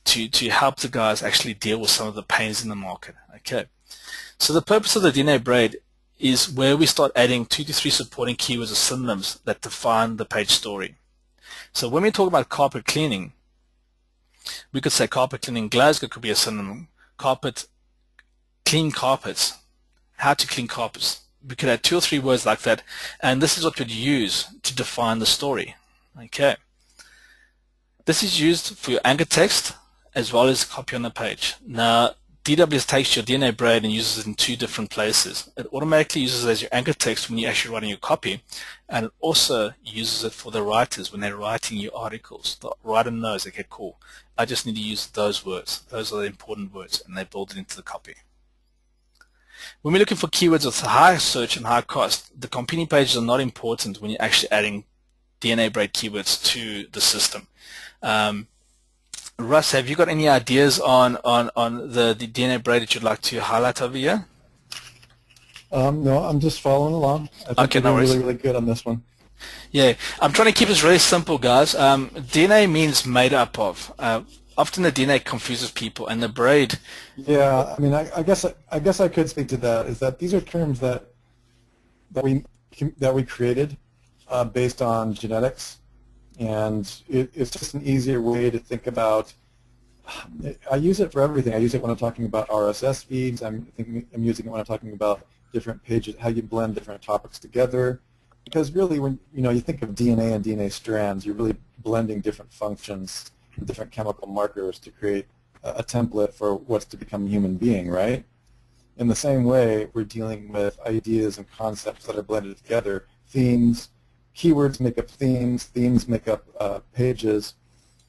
B: to help the guys actually deal with some of the pains in the market. Okay, so the purpose of the DNA braid is where we start adding 2 to 3 supporting keywords or synonyms that define the page story. So when we talk about carpet cleaning, we could say carpet cleaning Glasgow could be a synonym, clean carpets, how to clean carpets. We could add 2 or 3 words like that, and this is what we'd use to define the story. Okay. This is used for your anchor text as well as copy on the page. Now, DWS takes your DNA braid and uses it in 2 different places. It automatically uses it as your anchor text when you're actually writing your copy, and it also uses it for the writers when they're writing your articles. The writer knows, okay, cool, I just need to use those words. Those are the important words, and they build it into the copy. When we're looking for keywords with high search and high cost, the competing pages are not important when you're actually adding DNA braid keywords to the system. Russ, have you got any ideas on the DNA braid that you'd like to highlight over here?
A: No, I'm just following along. I think
B: okay, no worries.
A: Really good on this one.
B: Yeah, I'm trying to keep this really simple, guys. DNA means made up of. Often the DNA confuses people, and the braid.
A: Yeah, I mean, I guess I could speak to that. Is that these are terms that we created based on genetics, and it's just an easier way to think about. I use it for everything. I use it when I'm talking about RSS feeds. I'm using it when I'm talking about different pages, how you blend different topics together. Because really, when you think of DNA and DNA strands, you're really blending different functions, different chemical markers to create a template for what's to become a human being, right? In the same way, we're dealing with ideas and concepts that are blended together. Themes, keywords make up themes. Themes make up pages.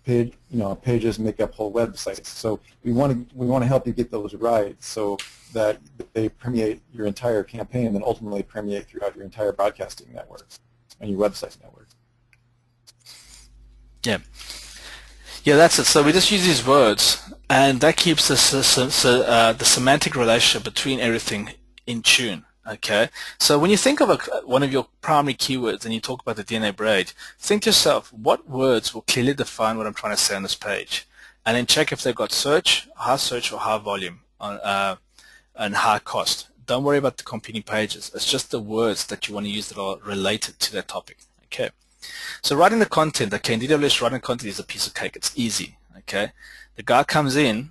A: Pages make up whole websites. So we want to help you get those right, so that they permeate your entire campaign and ultimately permeate throughout your entire broadcasting network and your website network.
B: Yeah. Yeah, that's it. So we just use these words, and that keeps the semantic relationship between everything in tune. Okay, so when you think of one of your primary keywords and you talk about the DNA braid, think to yourself, what words will clearly define what I'm trying to say on this page? And then check if they've got high search or high volume and high cost. Don't worry about the competing pages. It's just the words that you want to use that are related to that topic. Okay. So writing the content, okay, in DWS writing content is a piece of cake. It's easy, okay? The guy comes in,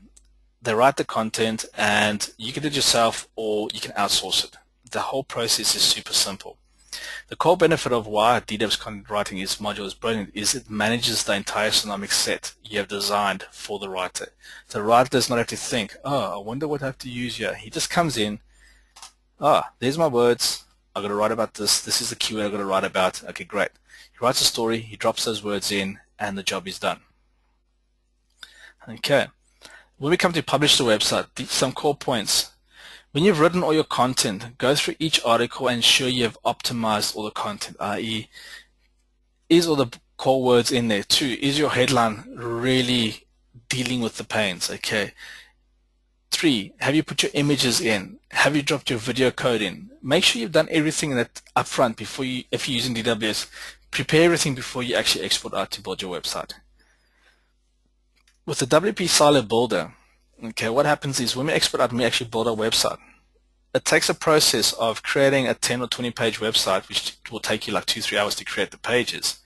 B: they write the content, and you can do it yourself or you can outsource it. The whole process is super simple. The core benefit of why DWS content writing module is brilliant is it manages the entire synonymic set you have designed for the writer. The writer does not have to think, oh, I wonder what I have to use here. He just comes in, There's my words. I've got to write about this. This is the keyword I've got to write about. Okay, great. He writes a story, he drops those words in, and the job is done. Okay. When we come to publish the website, some core points. When you've written all your content, go through each article and ensure you have optimized all the content, i.e. is all the core words in there? 2, is your headline really dealing with the pains? Okay. 3, have you put your images in? Have you dropped your video code in? Make sure you've done everything that up front before you, if you're using DWS, prepare everything before you actually export out to build your website. With the WP Silo Builder, okay, what happens is when we export out and we actually build our website, it takes a process of creating a 10 or 20 page website, which will take you like 2-3 hours to create the pages,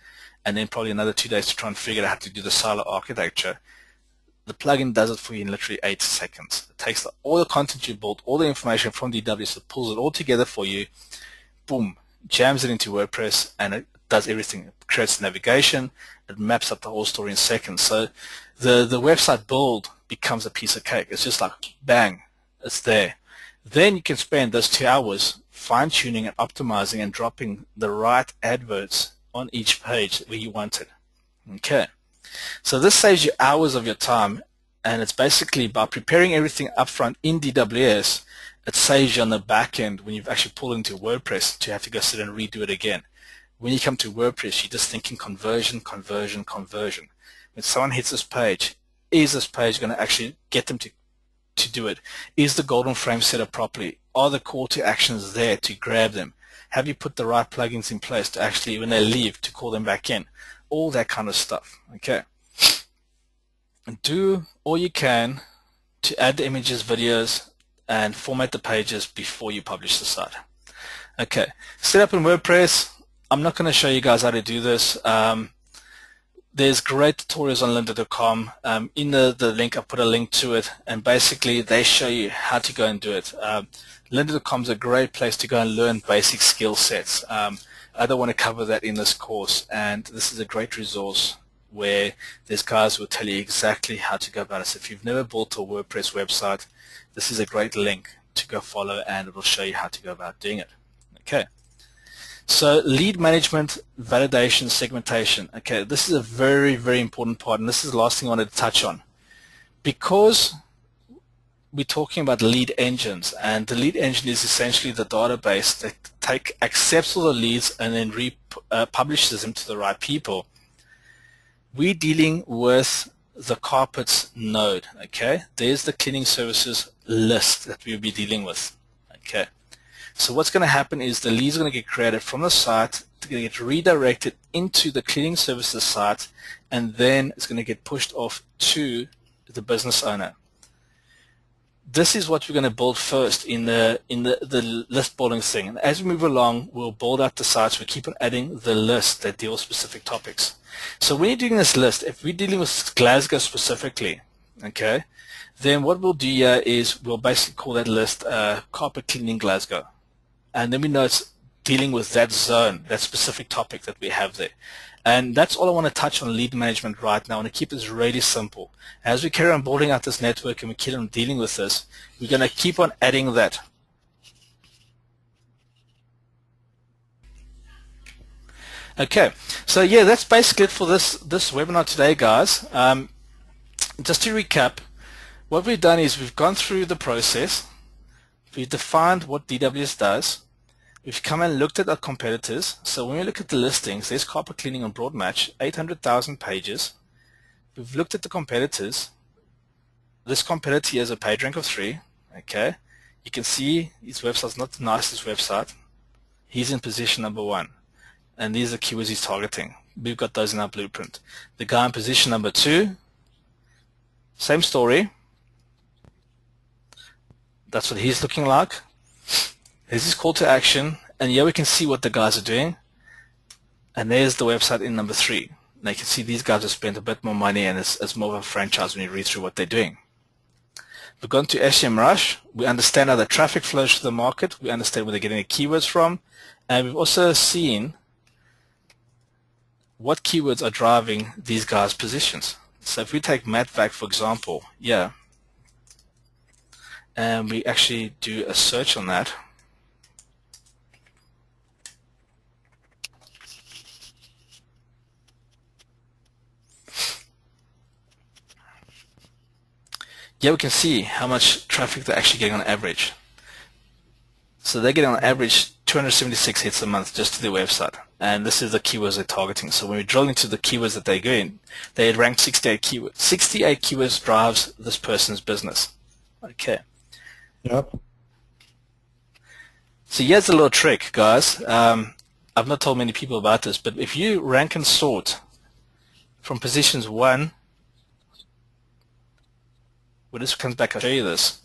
B: and then probably another 2 days to try and figure out how to do the silo architecture. The plugin does it for you in literally 8 seconds. It takes all the content you built, all the information from DWS, it pulls it all together for you, boom, jams it into WordPress, and it does everything. It creates navigation, it maps up the whole story in seconds. So the website build becomes a piece of cake. It's just like, bang, it's there. Then you can spend those 2 hours fine-tuning and optimizing and dropping the right adverts on each page where you want it. Okay. So this saves you hours of your time, and it's basically by preparing everything up front in DWS, it saves you on the back end when you've actually pulled into WordPress to have to go sit and redo it again. When you come to WordPress, you're just thinking conversion, conversion, conversion. When someone hits this page, is this page going to actually get them to do it? Is the golden frame set up properly? Are the call to actions there to grab them? Have you put the right plugins in place to actually, when they leave, to call them back in? All that kind of stuff. Okay. And do all you can to add the images, videos, and format the pages before you publish the site. Okay. Set up in WordPress. I'm not going to show you guys how to do this. There's great tutorials on lynda.com. In the link, I put a link to it, and basically they show you how to go and do it. Lynda.com is a great place to go and learn basic skill sets. I don't want to cover that in this course, and this is a great resource where there's guys who will tell you exactly how to go about it. So if you've never built a WordPress website, this is a great link to go follow, and it will show you how to go about doing it. Okay. So lead management, validation, segmentation. Okay, this is a very, very important part, and this is the last thing I wanted to touch on. Because we're talking about lead engines, and the lead engine is essentially the database that accepts all the leads and then publishes them to the right people. We're dealing with the carpets node. Okay, there's the cleaning services list that we'll be dealing with. Okay. So what's going to happen is the leads are going to get created from the site, they're going to get redirected into the cleaning services site, and then it's going to get pushed off to the business owner. This is what we're going to build first in the list building thing. And as we move along, we'll build out the sites. We keep on adding the list that deal with specific topics. So when you're doing this list, if we're dealing with Glasgow specifically, okay, then what we'll do here is we'll basically call that list carpet cleaning Glasgow. And then we know it's dealing with that zone, that specific topic that we have there. And that's all I want to touch on lead management right now. I want to keep this really simple. As we carry on building out this network and we keep on dealing with this, we're going to keep on adding that. Okay, so yeah, that's basically it for this webinar today, guys. Just to recap, what we've done is we've gone through the process. We've defined what DWS does. We've come and looked at our competitors. So when we look at the listings, there's carpet cleaning on Broadmatch, 800,000 pages. We've looked at the competitors. This competitor here has a page rank of 3. Okay, you can see his website's not the nicest website. He's in position number 1. And these are the keywords he's targeting. We've got those in our blueprint. The guy in position number 2, same story. That's what he's looking like. There's his call to action, and here we can see what the guys are doing. And there's the website in number 3. Now you can see these guys have spent a bit more money, and it's more of a franchise when you read through what they're doing. We've gone to SEMrush. We understand how the traffic flows to the market. We understand where they're getting the keywords from. And we've also seen what keywords are driving these guys' positions. So if we take MatVac, for example, yeah, and we actually do a search on that, here we can see how much traffic they're actually getting on average. So they're getting on average 276 hits a month just to their website. And this is the keywords they're targeting. So when we drill into the keywords that they're going, they had ranked 68 keywords. 68 keywords drives this person's business. Okay.
A: Yep.
B: So here's a little trick, guys. I've not told many people about this, but if you rank and sort from positions 1, when this comes back, I'll show you this.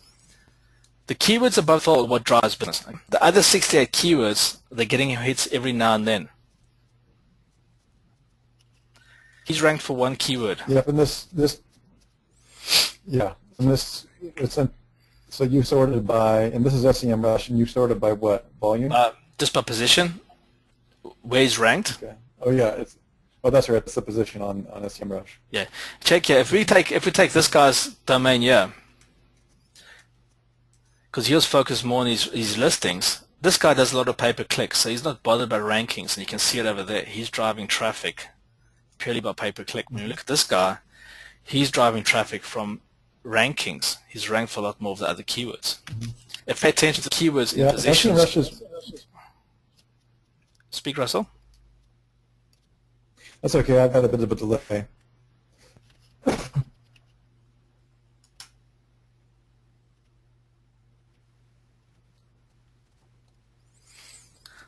B: The keywords above all are what drives business. The other 68 keywords, they're getting hits every now and then. He's ranked for one keyword.
A: Yep, and so you sorted by, and this is SEMrush, and you sorted by what, volume?
B: Just by position, where he's ranked.
A: Okay. Oh yeah, that's right. It's the position on SEMrush.
B: Yeah. Check here. If we take this guy's domain here, because he was focused more on his listings. This guy does a lot of pay-per-click, so he's not bothered by rankings, and you can see it over there. He's driving traffic purely by pay-per-click. When you look at this guy, he's driving traffic from rankings. He's ranked for a lot more of the other keywords. Mm-hmm. If pay attention to keywords in positions. Speak, Russell.
A: That's okay. I've had a bit of a delay.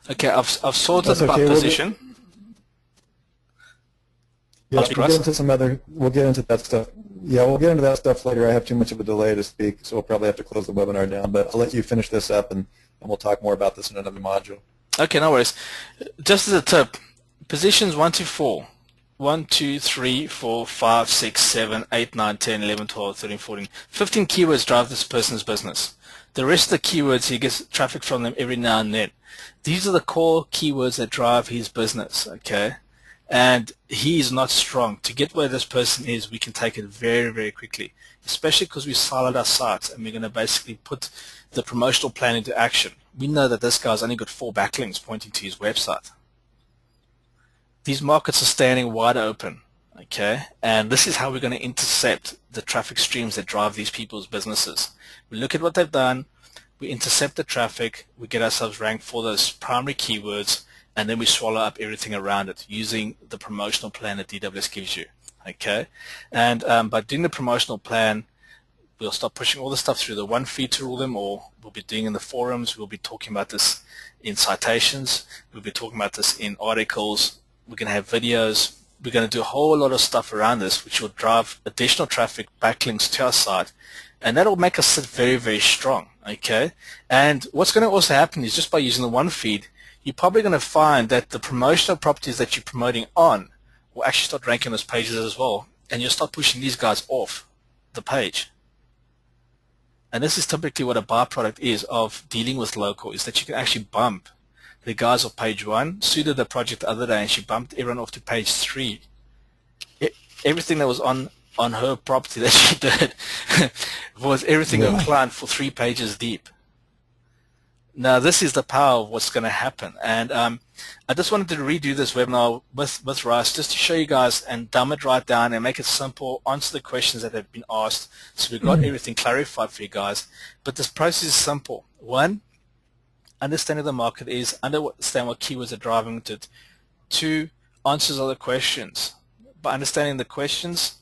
B: Okay, I've sorted by position.
A: Yeah, we'll get into that stuff. Yeah, we'll get into that stuff later. I have too much of a delay to speak, so we'll probably have to close the webinar down. But I'll let you finish this up, and we'll talk more about this in another module.
B: Okay, no worries. Just as a tip, positions 1 to 4. 1, 2, 3, 4, 5, 6, 7, 8, 9, 10, 11, 12, 13, 14. 15 keywords drive this person's business. The rest of the keywords, he gets traffic from them every now and then. These are the core keywords that drive his business, okay? And he is not strong. To get where this person is, we can take it very, very quickly, especially because we siloed our sites and we're going to basically put the promotional plan into action. We know that this guy's only got 4 backlinks pointing to his website. These markets are standing wide open, okay? And this is how we're going to intercept the traffic streams that drive these people's businesses. We look at what they've done, we intercept the traffic, we get ourselves ranked for those primary keywords, and then we swallow up everything around it using the promotional plan that DWS gives you, okay? And by doing the promotional plan, we'll start pushing all the stuff through the one feed to rule them all. We'll be doing in the forums, we'll be talking about this in citations, we'll be talking about this in articles, we're going to have videos, we're going to do a whole lot of stuff around this which will drive additional traffic, backlinks to our site, and that will make us sit very, very strong, okay? And what's going to also happen is just by using the one feed, you're probably going to find that the promotional properties that you're promoting on will actually start ranking those pages as well, and you'll start pushing these guys off the page. And this is typically what a byproduct is of dealing with local, is that you can actually bump the guys off page 1. Sue did the project the other day, and she bumped everyone off to page 3. Everything that was on her property that she did was everything of client for 3 pages deep. Now, this is the power of what's going to happen. And I just wanted to redo this webinar with Russ just to show you guys and dumb it right down and make it simple, answer the questions that have been asked. So we've got everything clarified for you guys. But this process is simple. 1, understanding the market is, understand what keywords are driving it. 2, answers all the questions. By understanding the questions,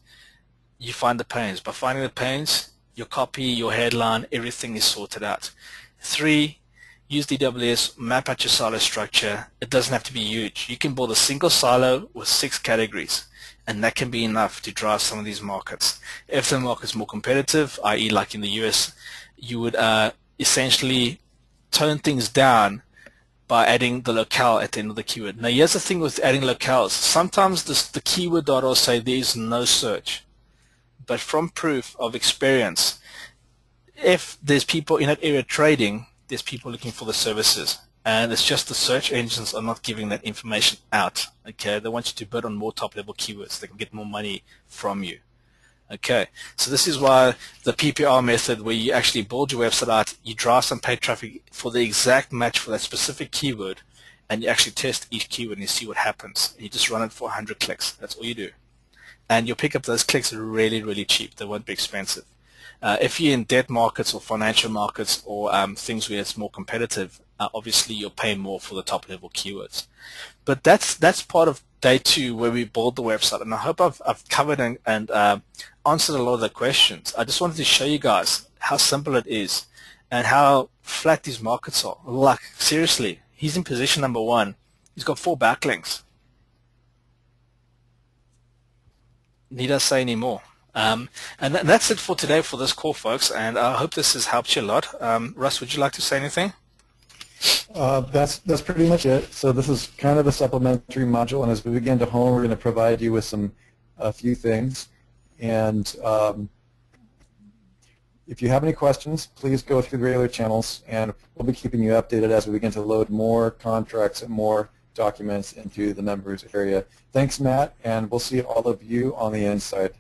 B: you find the pains. By finding the pains, your copy, your headline, everything is sorted out. 3, use DWS, map out your silo structure. It doesn't have to be huge. You can build a single silo with 6 categories, and that can be enough to drive some of these markets. If the market's more competitive, i.e. like in the US, you would essentially tone things down by adding the locale at the end of the keyword. Now, here's the thing with adding locales. Sometimes the keyword data will say there is no search. But from proof of experience, if there's people in that area trading, there's people looking for the services. And it's just the search engines are not giving that information out. Okay, they want you to bid on more top-level keywords. They can get more money from you. Okay, so this is why the PPR method, where you actually build your website out, you drive some paid traffic for the exact match for that specific keyword, and you actually test each keyword and you see what happens. And you just run it for 100 clicks. That's all you do. And you'll pick up those clicks really, really cheap. They won't be expensive. If you're in debt markets or financial markets or things where it's more competitive, obviously you'll pay more for the top level keywords. But that's part of day 2 where we build the website, and I hope I've covered and answered a lot of the questions. I just wanted to show you guys how simple it is and how flat these markets are. Like, seriously, he's in position number 1. He's got 4 backlinks. Need I say any more? And that's it for today for this call, folks, and I hope this has helped you a lot. Russ, would you like to say anything?
A: That's pretty much it. So this is kind of a supplementary module, and as we begin to hone, we're going to provide you with a few things. And if you have any questions, please go through the regular channels, and we'll be keeping you updated as we begin to load more contracts and more documents into the members area. Thanks, Matt, and we'll see all of you on the inside.